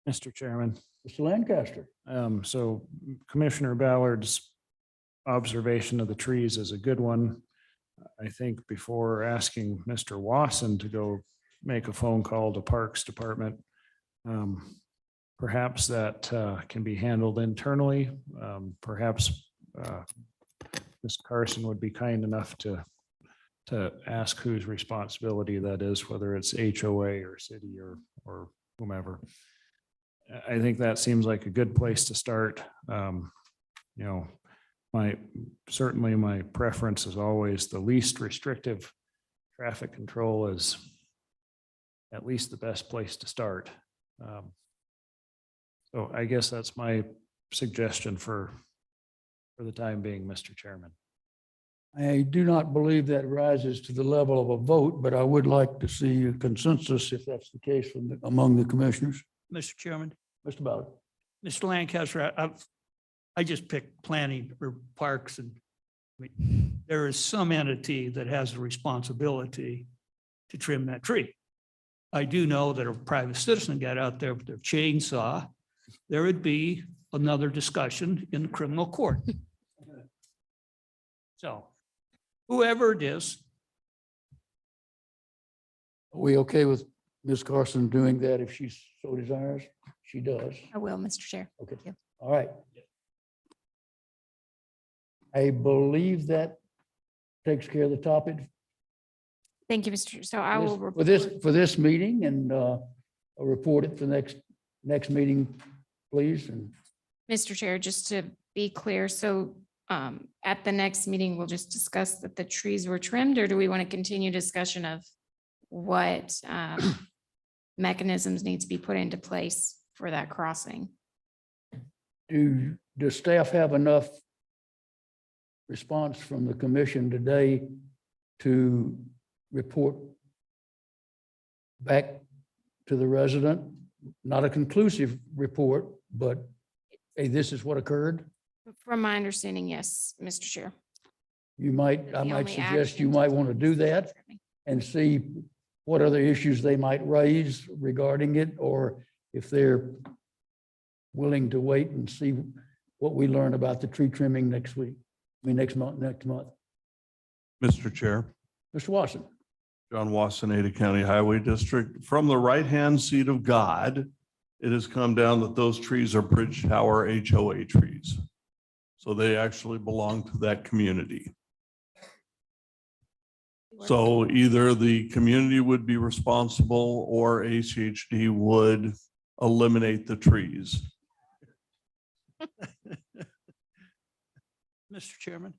Mr. Chairman. Mr. Lancaster. So Commissioner Ballard's observation of the trees is a good one. I think before asking Mr. Wasson to go make a phone call to Parks Department, perhaps that can be handled internally. Perhaps Ms. Carson would be kind enough to ask whose responsibility that is, whether it's HOA or city or whomever. I think that seems like a good place to start. Certainly my preference is always the least restrictive traffic control is at least the best place to start. So I guess that's my suggestion for the time being, Mr. Chairman. I do not believe that rises to the level of a vote, but I would like to see a consensus if that's the case among the commissioners. Mr. Chairman, Mr. Ballard. Mr. Lancaster, I just picked planning or parks, and there is some entity that has a responsibility to trim that tree. I do know that a private citizen got out there with their chainsaw, there would be another discussion in the criminal court. So whoever it is. Are we okay with Ms. Carson doing that if she so desires? She does. I will, Mr. Chair. Okay. Thank you. All right. I believe that takes care of the topic. Thank you, Mr. Chair. So I will For report. this meeting, and I'll report it for next meeting, please. And Mr. Chair, just to be clear, so at the next meeting, we'll just discuss that the trees were trimmed, or do we want to continue discussion of what mechanisms need to be put into place for that crossing? Does staff have enough response from the commission today to report back to the resident? Not a conclusive report, but hey, this is what occurred. From my understanding, yes, Mr. Chair. You might, The I might only suggest you action might to want to take do is that trimming. and see what other issues they might raise regarding it, or if they're willing to wait and see what we learn about the tree trimming next week, next month. Mr. Chair, Mr. Watson. John Wasson, Ada County Highway District. From the right-hand seat of God, it has come down that those trees are Bridge Tower HOA trees. So they actually belong to that community. So either the community would be responsible or ACHD would eliminate the trees. Mr. Chairman,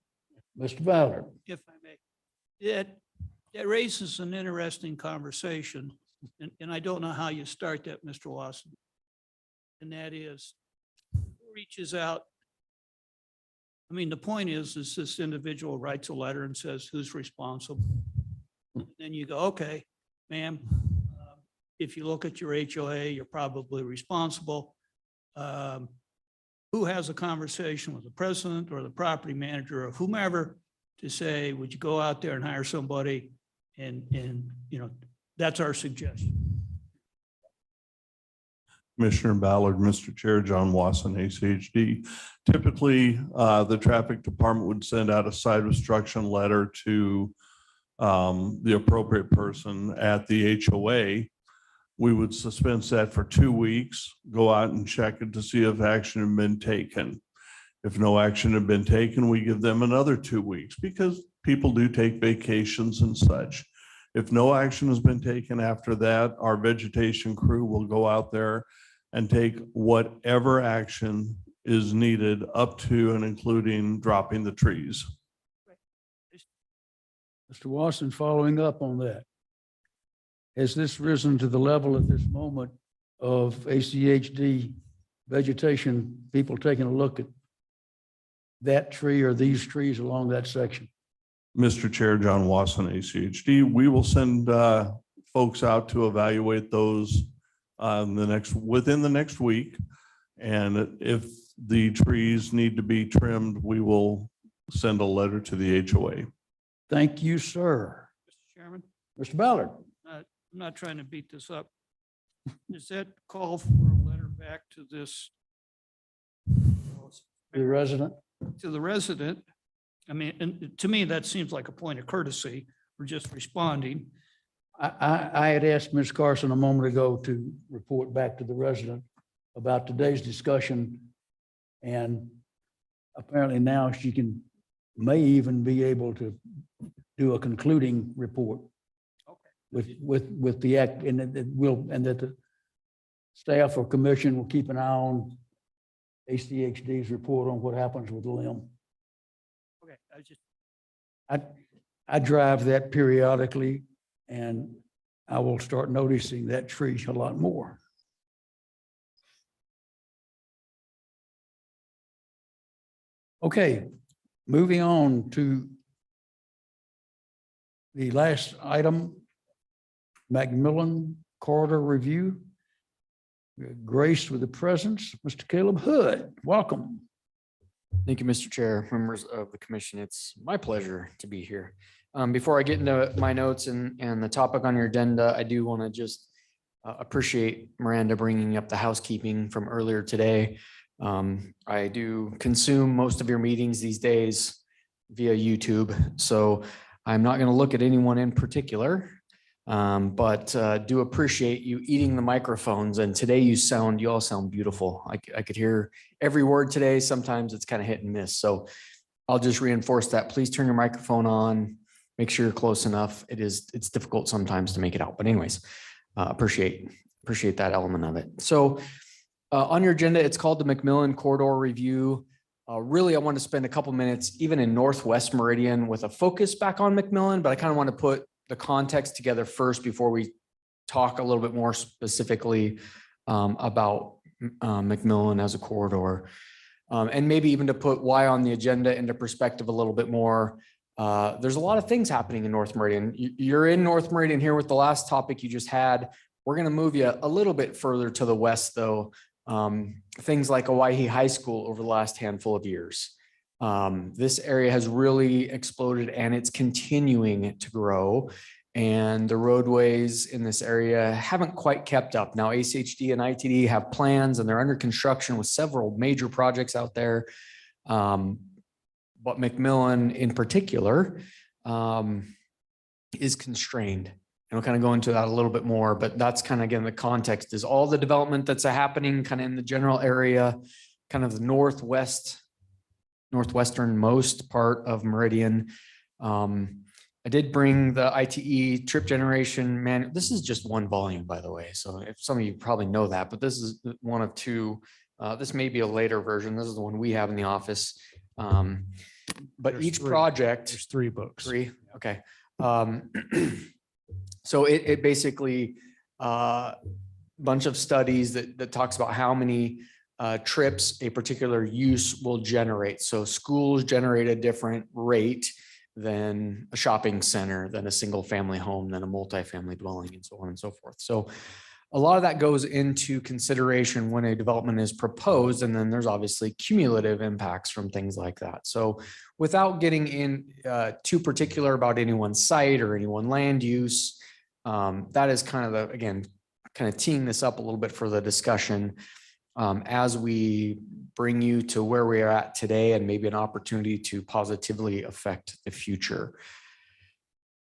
Mr. Ballard. if I may, it raises an interesting conversation, and I don't know how you start that, Mr. Lawson. And that is, who reaches out? I mean, the point is this individual writes a letter and says, who's responsible? Then you go, okay, ma'am, if you look at your HOA, you're probably responsible. Who has a conversation with the president or the property manager or whomever to say, would you go out there and hire somebody? And you know, that's our suggestion. Commissioner Ballard, Mr. Chair, John Wasson, ACHD. Typically, the traffic department would send out a site obstruction letter to the appropriate person at the HOA. We would suspend that for 2 weeks, go out and check it to see if action had been taken. If no action had been taken, we give them another 2 weeks because people do take vacations and such. If no action has been taken after that, our vegetation crew will go out there and take whatever action is needed up to and including dropping the trees. Mr. Watson, following up on that, has this risen to the level at this moment of ACHD vegetation, people taking a look at that tree or these trees along that section? Mr. Chair, John Wasson, ACHD, we will send folks out to evaluate those within the next week. And if the trees need to be trimmed, we will send a letter to the HOA. Thank you, sir. Mr. Chairman, Mr. Ballard. I'm not trying to beat this up. Does that call for a letter back to this? The resident. To the resident? I mean, and to me, that seems like a point of courtesy. We're just responding. I had asked Ms. Carson a moment ago to report back to the resident about today's discussion. And apparently now she may even be able to do a concluding report. Okay. With the act, and that the staff or commission will keep an eye on ACHD's report on what happens with the limb. Okay, I drive that periodically, and I will start noticing that tree a lot more. Okay, moving on to the last item, Macmillan Corridor Review. We're graced with the presence of Mr. Caleb Hood. Welcome. Thank you, Mr. Chair, members of the commission. It's my pleasure to be here. Before I get into my notes and the topic on your agenda, I do want to just appreciate Miranda bringing up the housekeeping from earlier today. I do consume most of your meetings these days via YouTube, so I'm not going to look at anyone in particular, but do appreciate you eating the microphones. And today you all sound beautiful. I could hear every word today. Sometimes it's kind of hit and miss. So I'll just reinforce that. Please turn your microphone on. Make sure you're close enough. It's difficult sometimes to make it out, but anyways, appreciate that element of it. So on your agenda, it's called the Macmillan Corridor Review. Really, I want to spend a couple minutes even in Northwest Meridian with a focus back on McMillan, but I kind of want to put the context together first before we talk a little bit more specifically about McMillan as a corridor. And maybe even to put why on the agenda into perspective a little bit more. There's a lot of things happening in North Meridian. You're in North Meridian here with the last topic you just had. We're going to move you a little bit further to the west, though. Things like Owyhee High School over the last handful of years. This area has really exploded and it's continuing to grow. And the roadways in this area haven't quite kept up. Now, ACHD and ITD have plans and they're under construction with several major projects out there. But McMillan in particular is constrained. And we'll kind of go into that a little bit more, but that's kind of, again, the context is all the development that's happening kind of in the general area, kind of the northwesternmost part of Meridian. I did bring the ITE trip generation manual. This is just one volume, by the way. So if some of you probably know that, but this is one of two. This may be a later version. This is the one we have in the office. But There's each three. project, There's 3 books. 3, okay. So it basically bunch of studies that talks about how many trips a particular use will generate. So schools generate a different rate than a shopping center, than a single family home, than a multifamily dwelling, and so on and so forth. So a lot of that goes into consideration when a development is proposed, and then there's obviously cumulative impacts from things like that. So without getting in too particular about any one site or any one land use, that is kind of the, again, kind of teeing this up a little bit for the discussion as we bring you to where we are at today and maybe an opportunity to positively affect the future.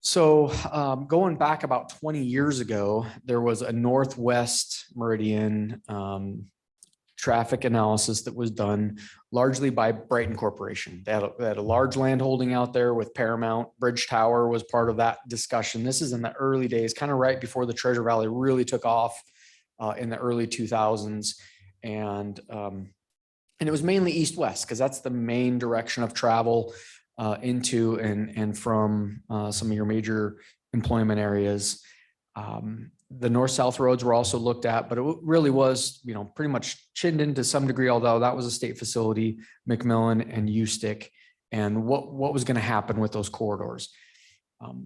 So going back about 20 years ago, there was a Northwest Meridian traffic analysis that was done largely by Brighton Corporation. They had a large land holding out there with Paramount. Bridge Tower was part of that discussion. This is in the early days, kind of right before the Treasure Valley really took off in the early 2000s. And it was mainly east-west because that's the main direction of travel into and from some of your major employment areas. The north-south roads were also looked at, but it really was, pretty much Chinden to some degree, although that was a state facility, McMillan and Ustick, and what was going to happen with those corridors.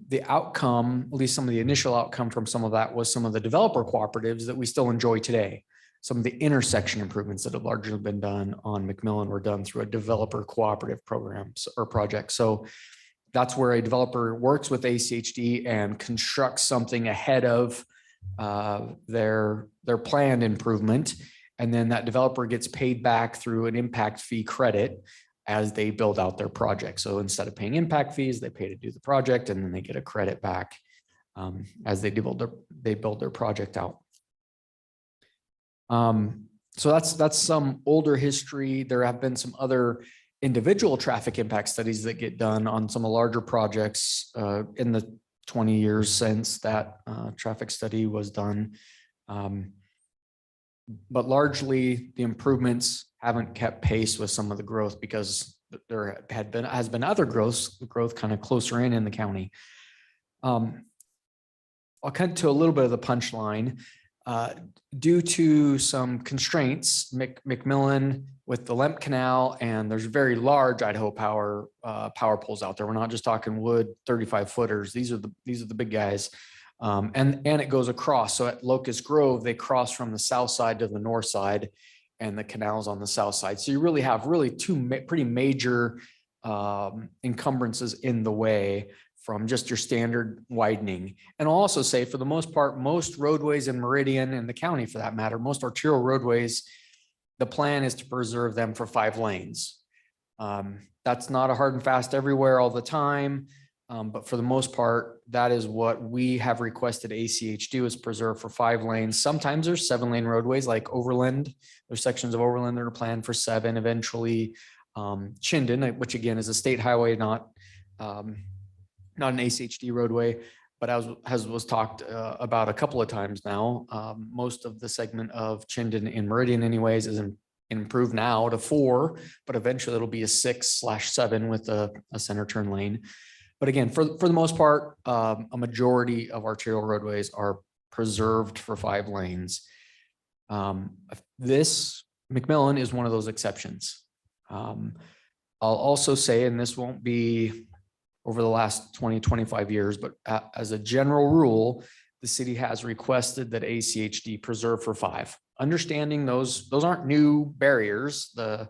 The outcome, at least some of the initial outcome from some of that, was some of the developer cooperatives that we still enjoy today. Some of the intersection improvements that have largely been done on McMillan were done through a developer cooperative programs or project. So that's where a developer works with ACHD and constructs something ahead of their planned improvement. And then that developer gets paid back through an impact fee credit as they build out their project. So instead of paying impact fees, they pay to do the project and then they get a credit back as they build their project out. So that's some older history. There have been some other individual traffic impact studies that get done on some larger projects in the 20 years since that traffic study was done. But largely the improvements haven't kept pace with some of the growth because there has been other growth kind of closer in the county. I'll cut to a little bit of the punchline. Due to some constraints, McMillan with the Lemp Canal, and there's very large Idaho Power power poles out there. We're not just talking wood 35 footers. These are the big guys, and it goes across. So at Locust Grove, they cross from the south side to the north side, and the canal's on the south side. So you really have two pretty major encumbrances in the way from just your standard widening. And I'll also say, for the most part, most roadways in Meridian and the county for that matter, most arterial roadways, the plan is to preserve them for 5 lanes. That's not a hard and fast everywhere all the time. But for the most part, that is what we have requested ACHD is preserve for 5 lanes. Sometimes there's 7-lane roadways like Overland. There's sections of Overland that are planned for 7 eventually. Chinden, which again is a state highway, not an ACHD roadway, but as was talked about a couple of times now, most of the segment of Chinden in Meridian anyways is improved now to 4, but eventually it'll be a 6/7 with a center turn lane. But again, for the most part, a majority of arterial roadways are preserved for 5 lanes. This McMillan is one of those exceptions. I'll also say, and this won't be over the last 20, 25 years, but as a general rule, the city has requested that ACHD preserve for 5. Understanding those aren't new barriers, the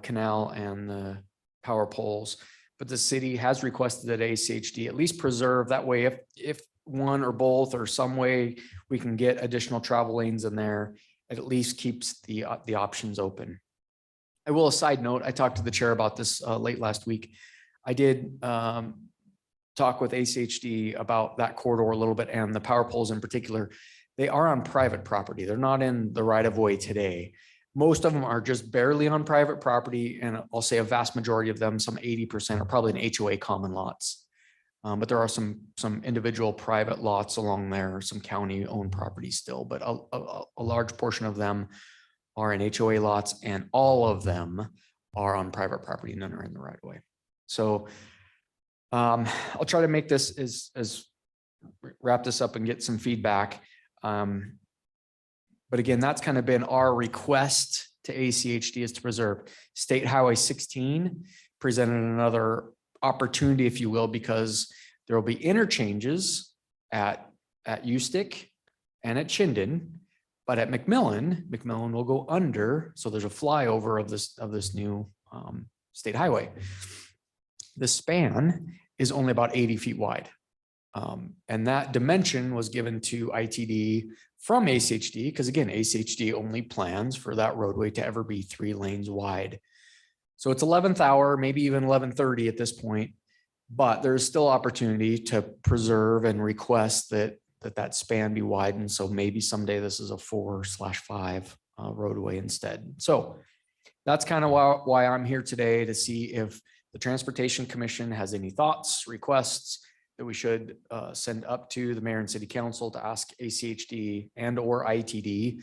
canal and the power poles, but the city has requested that ACHD at least preserve that way. If one or both or some way we can get additional travel lanes in there, it at least keeps the options open. I will, a side note, I talked to the chair about this late last week. I did talk with ACHD about that corridor a little bit and the power poles in particular. They are on private property. They're not in the right of way today. Most of them are just barely on private property. And I'll say a vast majority of them, some 80% are probably in HOA common lots. But there are some individual private lots along there, some county owned properties still, but a large portion of them are in HOA lots and all of them are on private property. None are in the right of way. So I'll try to make this as wrap this up and get some feedback. But again, that's kind of been our request to ACHD is to preserve. State Highway 16 presented another opportunity, if you will, because there will be interchanges at Ustick and at Chinden, but at McMillan will go under. So there's a flyover of this new state highway. The span is only about 80 feet wide. And that dimension was given to ITD from ACHD, because again, ACHD only plans for that roadway to ever be 3 lanes wide. So it's 11th hour, maybe even 11:30 at this point, but there is still opportunity to preserve and request that span be widened. So maybe someday this is a 4/5 roadway instead. So that's kind of why I'm here today, to see if the Transportation Commission has any thoughts, requests that we should send up to the mayor and city council to ask ACHD and or ITD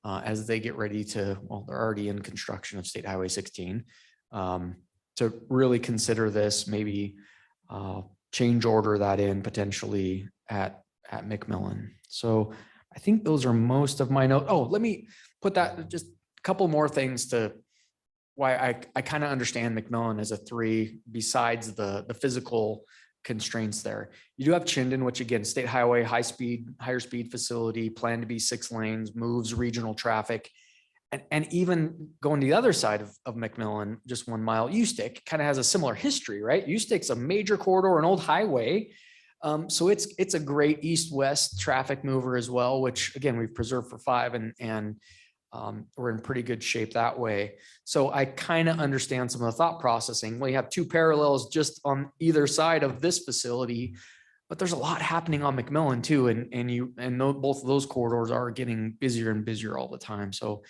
as they get ready to, well, they're already in construction of State Highway 16, to really consider this, maybe change order that in potentially at McMillan. So I think those are most of my notes. Oh, let me put that, just a couple more things to why I kind of understand McMillan as a 3, besides the physical constraints there. You do have Chinden, which again, state highway, higher speed facility, planned to be 6 lanes, moves regional traffic. And even going to the other side of McMillan, just 1 mile, Ustick kind of has a similar history, right? Ustick's a major corridor, an old highway. So it's a great east-west traffic mover as well, which again, we've preserved for 5 and we're in pretty good shape that way. So I kind of understand some of the thought processing. We have 2 parallels just on either side of this facility, but there's a lot happening on McMillan too. And both of those corridors are getting busier and busier all the time. So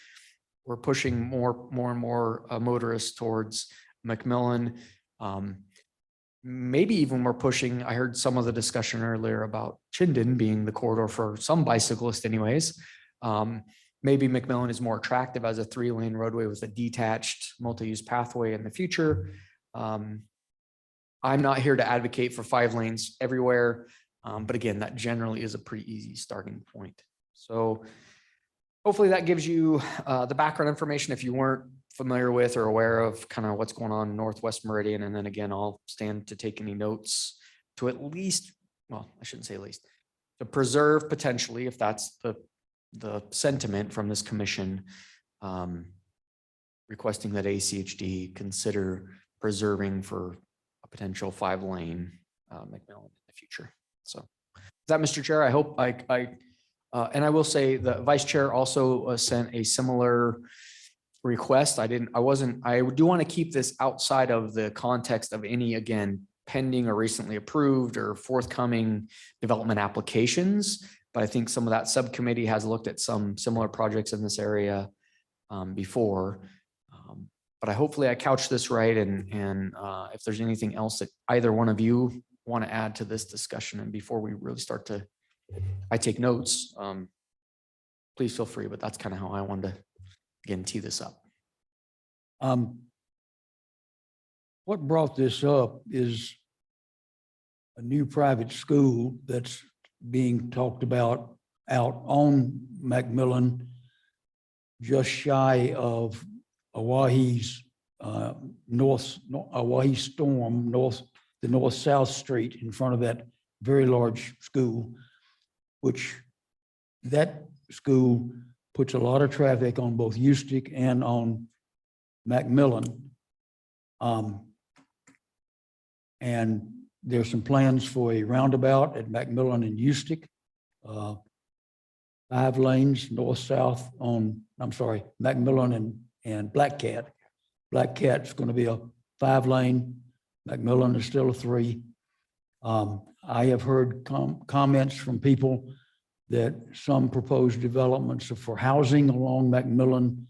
we're pushing more and more motorists towards McMillan. Maybe even we're pushing, I heard some of the discussion earlier about Chinden being the corridor for some bicyclists anyways. Maybe McMillan is more attractive as a 3-lane roadway with a detached multi-use pathway in the future. I'm not here to advocate for 5 lanes everywhere. But again, that generally is a pretty easy starting point. So hopefully that gives you the background information if you weren't familiar with or aware of kind of what's going on in Northwest Meridian. And then again, I'll stand to take any notes to at least, well, I shouldn't say at least, to preserve potentially, if that's the sentiment from this commission, requesting that ACHD consider preserving for a potential 5-lane McMillan in the future. So that, Mr. Chair, I hope and I will say the vice chair also sent a similar request. I do want to keep this outside of the context of any, again, pending or recently approved or forthcoming development applications. But I think some of that subcommittee has looked at some similar projects in this area before. But hopefully I couched this right. And if there's anything else that either one of you want to add to this discussion, and before we really start to, I take notes, please feel free, but that's kind of how I wanted to again, tee this up. What brought this up is a new private school that's being talked about out on Macmillan, just shy of Oahe's Oahe Storm, the north-south street in front of that very large school, which that school puts a lot of traffic on both Eustic and on Macmillan. And there's some plans for a roundabout at Macmillan and Eustic. 5 lanes north-south on, I'm sorry, Macmillan and Black Cat. Black Cat's going to be a 5-lane. Macmillan is still a 3. I have heard comments from people that some proposed developments for housing along Macmillan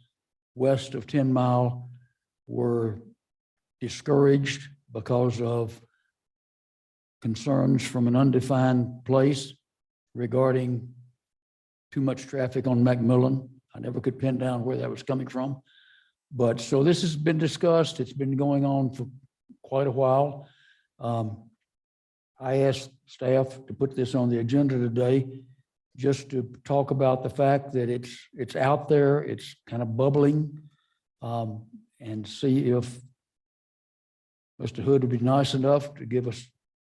west of 10 Mile were discouraged because of concerns from an undefined place regarding too much traffic on Macmillan. I never could pin down where that was coming from. But so this has been discussed. It's been going on for quite a while. I asked staff to put this on the agenda today just to talk about the fact that it's out there, it's kind of bubbling, and see if Mr. Hood would be nice enough to give us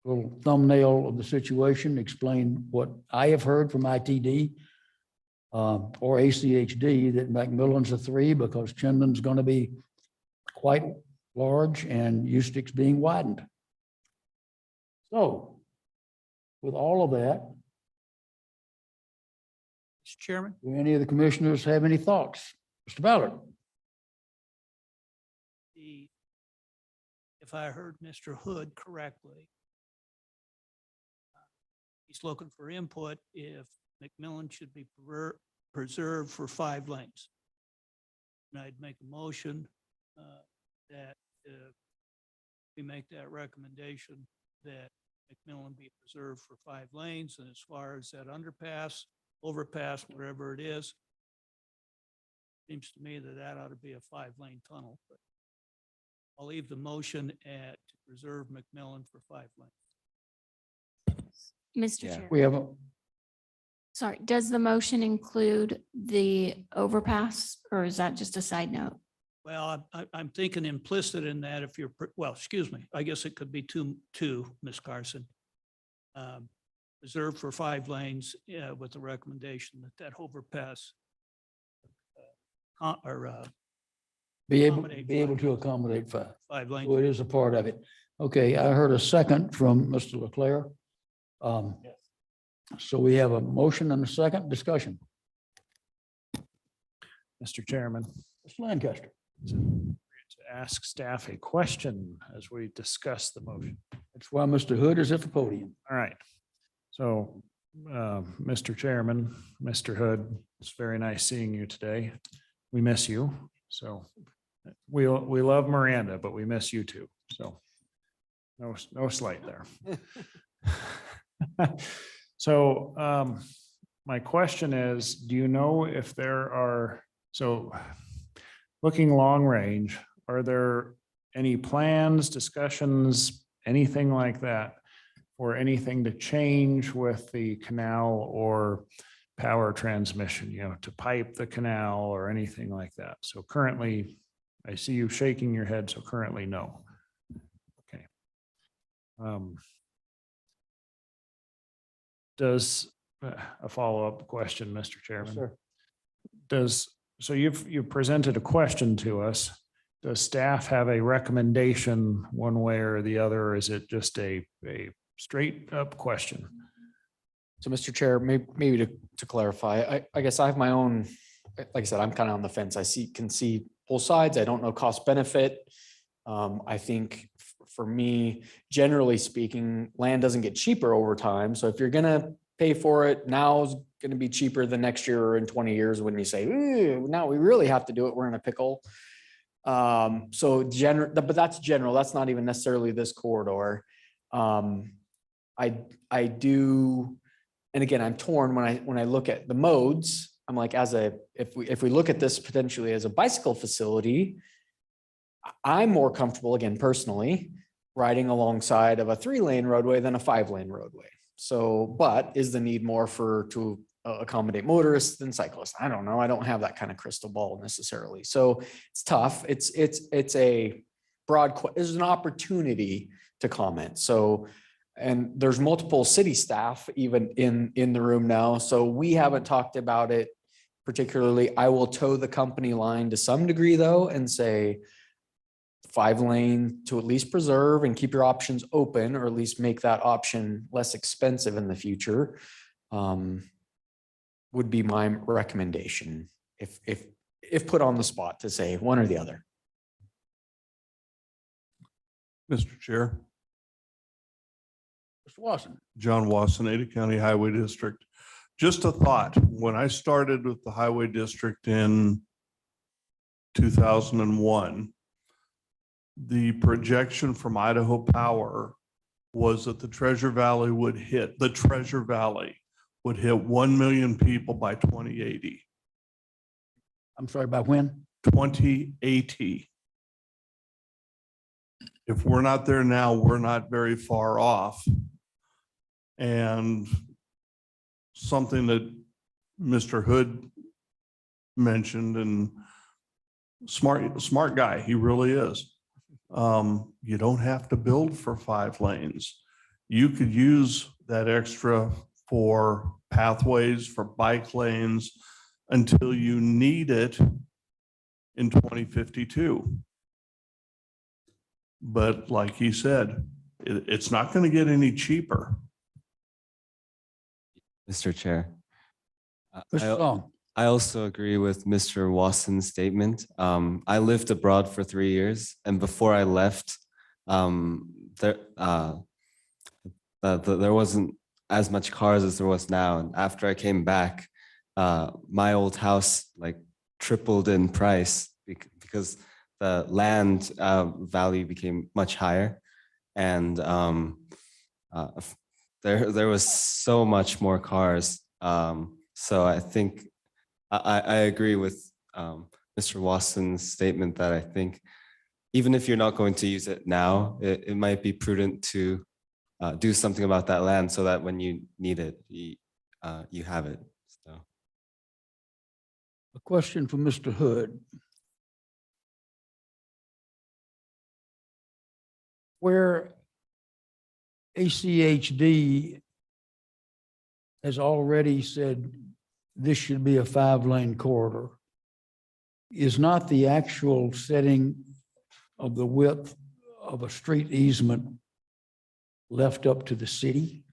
a little thumbnail of the situation, explain what I have heard from ITD or ACHD, that Macmillan's a 3 because Chinden's going to be quite large and Eustic's being widened. So with all of that, Mr. Chairman? do any of the commissioners have any thoughts? Mr. Ballard? If I heard Mr. Hood correctly, he's looking for input if Macmillan should be preserved for 5 lanes. And I'd make a motion that we make that recommendation that Macmillan be preserved for 5 lanes. And as far as that underpass, overpass, wherever it is, seems to me that that ought to be a 5-lane tunnel. But I'll leave the motion to preserve Macmillan for 5 lanes. Mr. Yeah. Chair. We have a, Sorry, does the motion include the overpass or is that just a side note? Well, I'm thinking implicit in that if you're, well, excuse me, I guess it could be two, Ms. Carson. Reserved for 5 lanes with the recommendation that overpass be accommodate able 5 to accommodate 5. 5 lanes. So it is a part of it. Okay, I heard a second from Mr. Leclerc. So we have a motion and a second discussion. Mr. Chairman, Mr. Lancaster. to ask staff a question as we discuss the motion. That's why Mr. Hood is at the podium. All right. So, Mr. Chairman, Mr. Hood, it's very nice seeing you today. We miss you. So we love Miranda, but we miss you too. So no slight there. So my question is, do you know if there are, so looking long range, are there any plans, discussions, anything like that, or anything to change with the canal or power transmission, to pipe the canal or anything like that? So currently, I see you shaking your head, so currently, no. Okay. Does a follow-up question, Mr. Chairman? Sir. So you've presented a question to us. Does staff have a recommendation one way or the other, or is it just a straight up question? So, Mr. Chair, maybe to clarify, I guess I have my own, like I said, I'm kind of on the fence. I can see both sides. I don't know cost benefit. I think for me, generally speaking, land doesn't get cheaper over time. So if you're going to pay for it, now is going to be cheaper the next year or in 20 years when you say, ooh, now we really have to do it. We're in a pickle. But that's general. That's not even necessarily this corridor. I do, and again, I'm torn when I look at the modes. I'm like, if we look at this potentially as a bicycle facility, I'm more comfortable, again, personally, riding alongside of a 3-lane roadway than a 5-lane roadway. So, but is the need more to accommodate motorists than cyclists? I don't know. I don't have that kind of crystal ball necessarily. So it's tough. It's a broad, there's an opportunity to comment. So, and there's multiple city staff even in the room now. So we haven't talked about it particularly. I will toe the company line to some degree though, and say 5-lane to at least preserve and keep your options open, or at least make that option less expensive in the future. Would be my recommendation if put on the spot to say one or the other. Mr. Chair, Mr. Watson. John Wasson, Ada County Highway District. Just a thought, when I started with the Highway District in 2001, the projection from Idaho Power was that the Treasure Valley would hit 1 million people by 2080. I'm sorry, by when? 2080. If we're not there now, we're not very far off. And something that Mr. Hood mentioned, and smart guy, he really is. You don't have to build for 5 lanes. You could use that extra for pathways, for bike lanes, until you need it in 2052. But like he said, it's not going to get any cheaper. Mr. Chair. Mr. Long. I also agree with Mr. Wasson's statement. I lived abroad for 3 years, and before I left, there wasn't as much cars as there was now. And after I came back, my old house like tripled in price because the land value became much higher, and there was so much more cars. So I think I agree with Mr. Wasson's statement that I think even if you're not going to use it now, it might be prudent to do something about that land so that when you need it, you have it. So. A question for Mr. Hood. Where ACHD has already said this should be a 5-lane corridor, is not the actual setting of the width of a street easement left up to the city?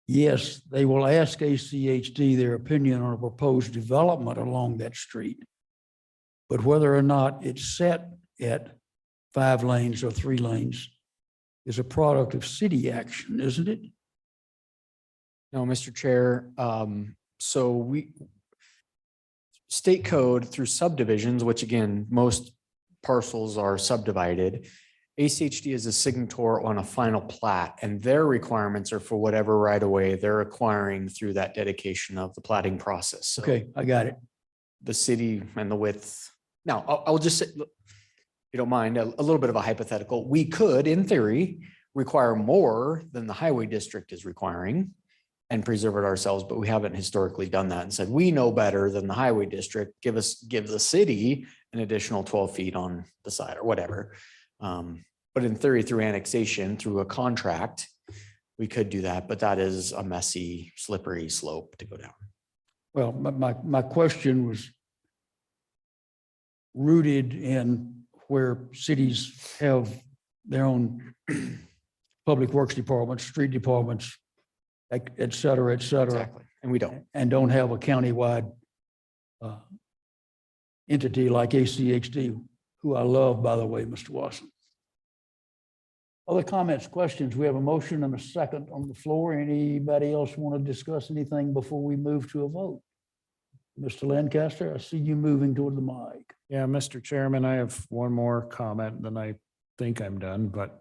Yes, they will ask ACHD their opinion on a proposed development along that street. But whether or not it's set at 5 lanes or 3 lanes is a product of city action, isn't it? No, Mr. Chair. So state code through subdivisions, which again, most parcels are subdivided. ACHD is a signator on a final plat, and their requirements are for whatever right of way they're acquiring through that dedication of the platting process. So Okay, I got it. the city and the width. Now, I'll just say, look, if you don't mind, a little bit of a hypothetical. We could, in theory, require more than the highway district is requiring and preserve it ourselves, but we haven't historically done that and said, we know better than the highway district. Give the city an additional 12 feet on the side or whatever. But in theory, through annexation, through a contract, we could do that, but that is a messy, slippery slope to go down. Well, my question was rooted in where cities have their own public works departments, street departments, et cetera, et cetera. Exactly. And we don't. And don't have a countywide entity like ACHD, who I love, by the way, Mr. Watson. Other comments, questions? We have a motion and a second on the floor. Anybody else want to discuss anything before we move to a vote? Mr. Lancaster, I see you moving toward the mic. Yeah, Mr. Chairman, I have one more comment, then I think I'm done, but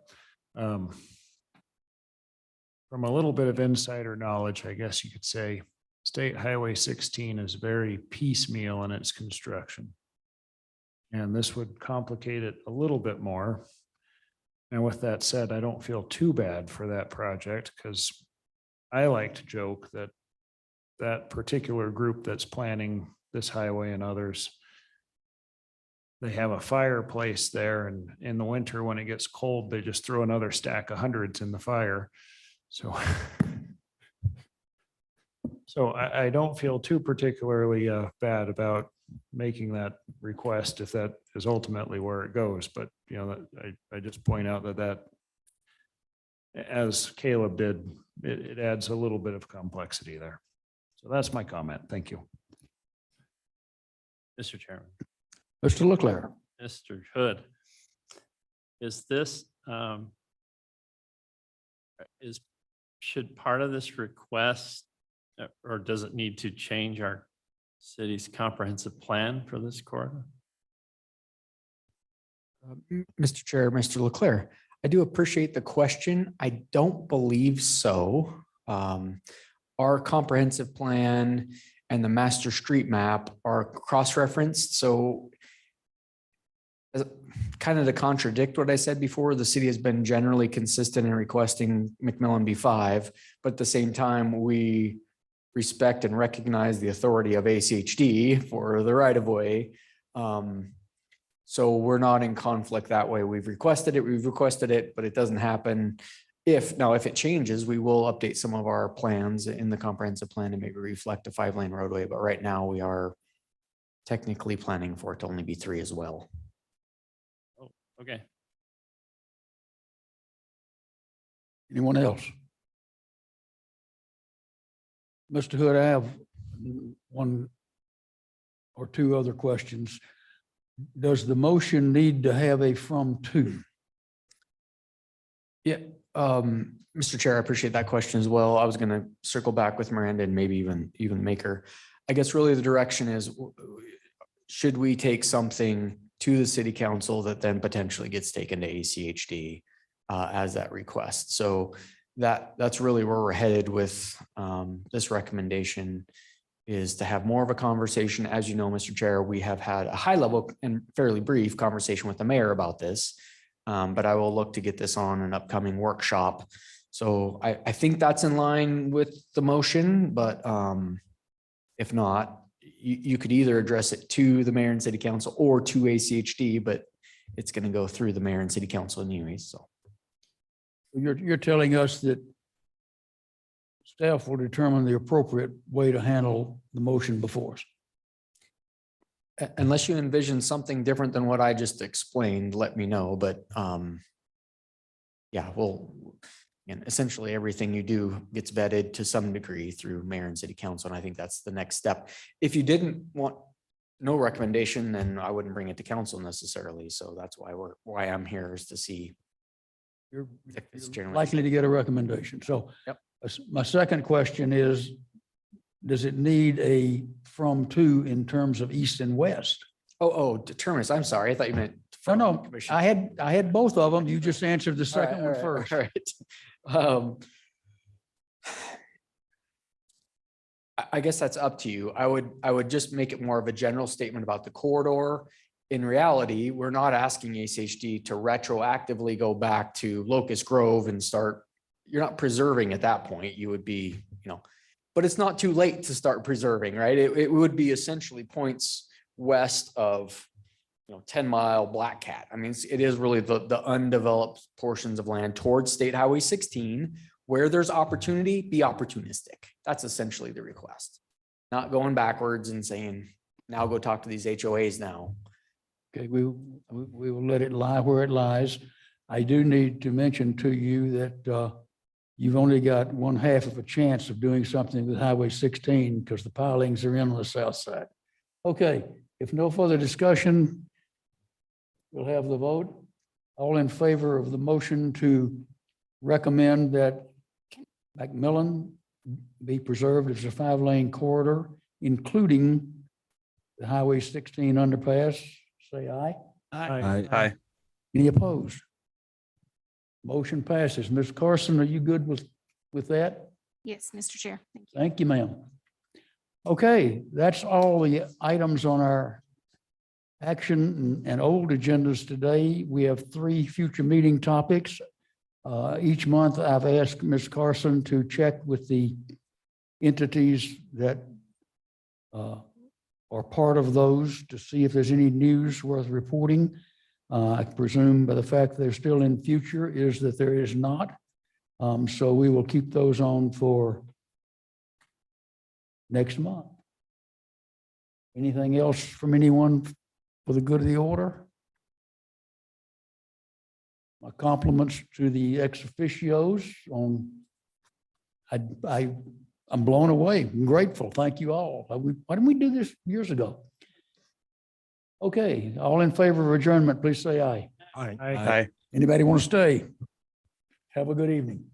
from a little bit of insider knowledge, I guess you could say, State Highway 16 is very piecemeal in its construction. And this would complicate it a little bit more. And with that said, I don't feel too bad for that project because I like to joke that that particular group that's planning this highway and others, they have a fireplace there, and in the winter when it gets cold, they just throw another stack of hundreds in the fire. So I don't feel too particularly bad about making that request if that is ultimately where it goes. But, you know, I just point out that as Caleb did, it adds a little bit of complexity there. So that's my comment. Thank you. Mr. Chairman, Mr. Leclerc. Mr. Hood, is this, should part of this request, or does it need to change our city's comprehensive plan for this corridor? Mr. Chair, Mr. Leclerc, I do appreciate the question. I don't believe so. Our comprehensive plan and the master street map are cross-referenced. So kind of to contradict what I said before, the city has been generally consistent in requesting McMillan B5, but at the same time, we respect and recognize the authority of ACHD for the right-of-way. So we're not in conflict that way. We've requested it, but it doesn't happen. If it changes, we will update some of our plans in the comprehensive plan and maybe reflect a 5-lane roadway. But right now we are technically planning for it to only be 3 as well. Oh, okay. Anyone else? Mr. Hood, I have one or two other questions. Does the motion need to have a from to? Yeah, Mr. Chair, I appreciate that question as well. I was going to circle back with Miranda and maybe even make her. I guess really the direction is, should we take something to the city council that then potentially gets taken to ACHD as that request? So that's really where we're headed with this recommendation, is to have more of a conversation. As you know, Mr. Chair, we have had a high level and fairly brief conversation with the mayor about this. But I will look to get this on an upcoming workshop. So I think that's in line with the motion, but if not, you could either address it to the mayor and city council or to ACHD, but it's going to go through the mayor and city council anyways. So You're telling us that staff will determine the appropriate way to handle the motion before us. Unless you envision something different than what I just explained, let me know. But yeah, well, and essentially everything you do gets vetted to some degree through mayor and city council. And I think that's the next step. If you didn't want no recommendation, then I wouldn't bring it to council necessarily. So that's why I'm here, is to see. You're generally likely to get a recommendation. So yep. My second question is, does it need a from to in terms of east and west? Oh, determinants. I'm sorry. I thought you meant. No, I had both of them. You just answered the second one first. All right. I guess that's up to you. I would just make it more of a general statement about the corridor. In reality, we're not asking ACHD to retroactively go back to Locust Grove and start. You're not preserving at that point. You would be, but it's not too late to start preserving, right? It would be essentially points west of, 10-mile Black Cat. I mean, it is really the undeveloped portions of land towards State Highway 16, where there's opportunity, be opportunistic. That's essentially the request. Not going backwards and saying, now go talk to these HOAs now. Okay, we will let it lie where it lies. I do need to mention to you that you've only got 1/2 of a chance of doing something with Highway 16 because the pilings are in on the south side. Okay, if no further discussion, we'll have the vote. All in favor of the motion to recommend that McMillan be preserved as a 5-lane corridor, including the Highway 16 underpass, say aye. Aye. Any opposed? Motion passes. Ms. Carson, are you good with that? Yes, Mr. Chair. Thank you. Thank you, ma'am. Okay, that's all the items on our action and old agendas today. We have 3 future meeting topics. Each month, I've asked Ms. Carson to check with the entities that are part of those to see if there's any news worth reporting. I presume by the fact they're still in future is that there is not. So we will keep those on for next month. Anything else from anyone for the good of the order? My compliments to the ex officios on, I'm blown away. I'm grateful. Thank you all. Why didn't we do this years ago? Okay, all in favor of adjournment, please say aye. Aye. Anybody want to stay? Have a good evening.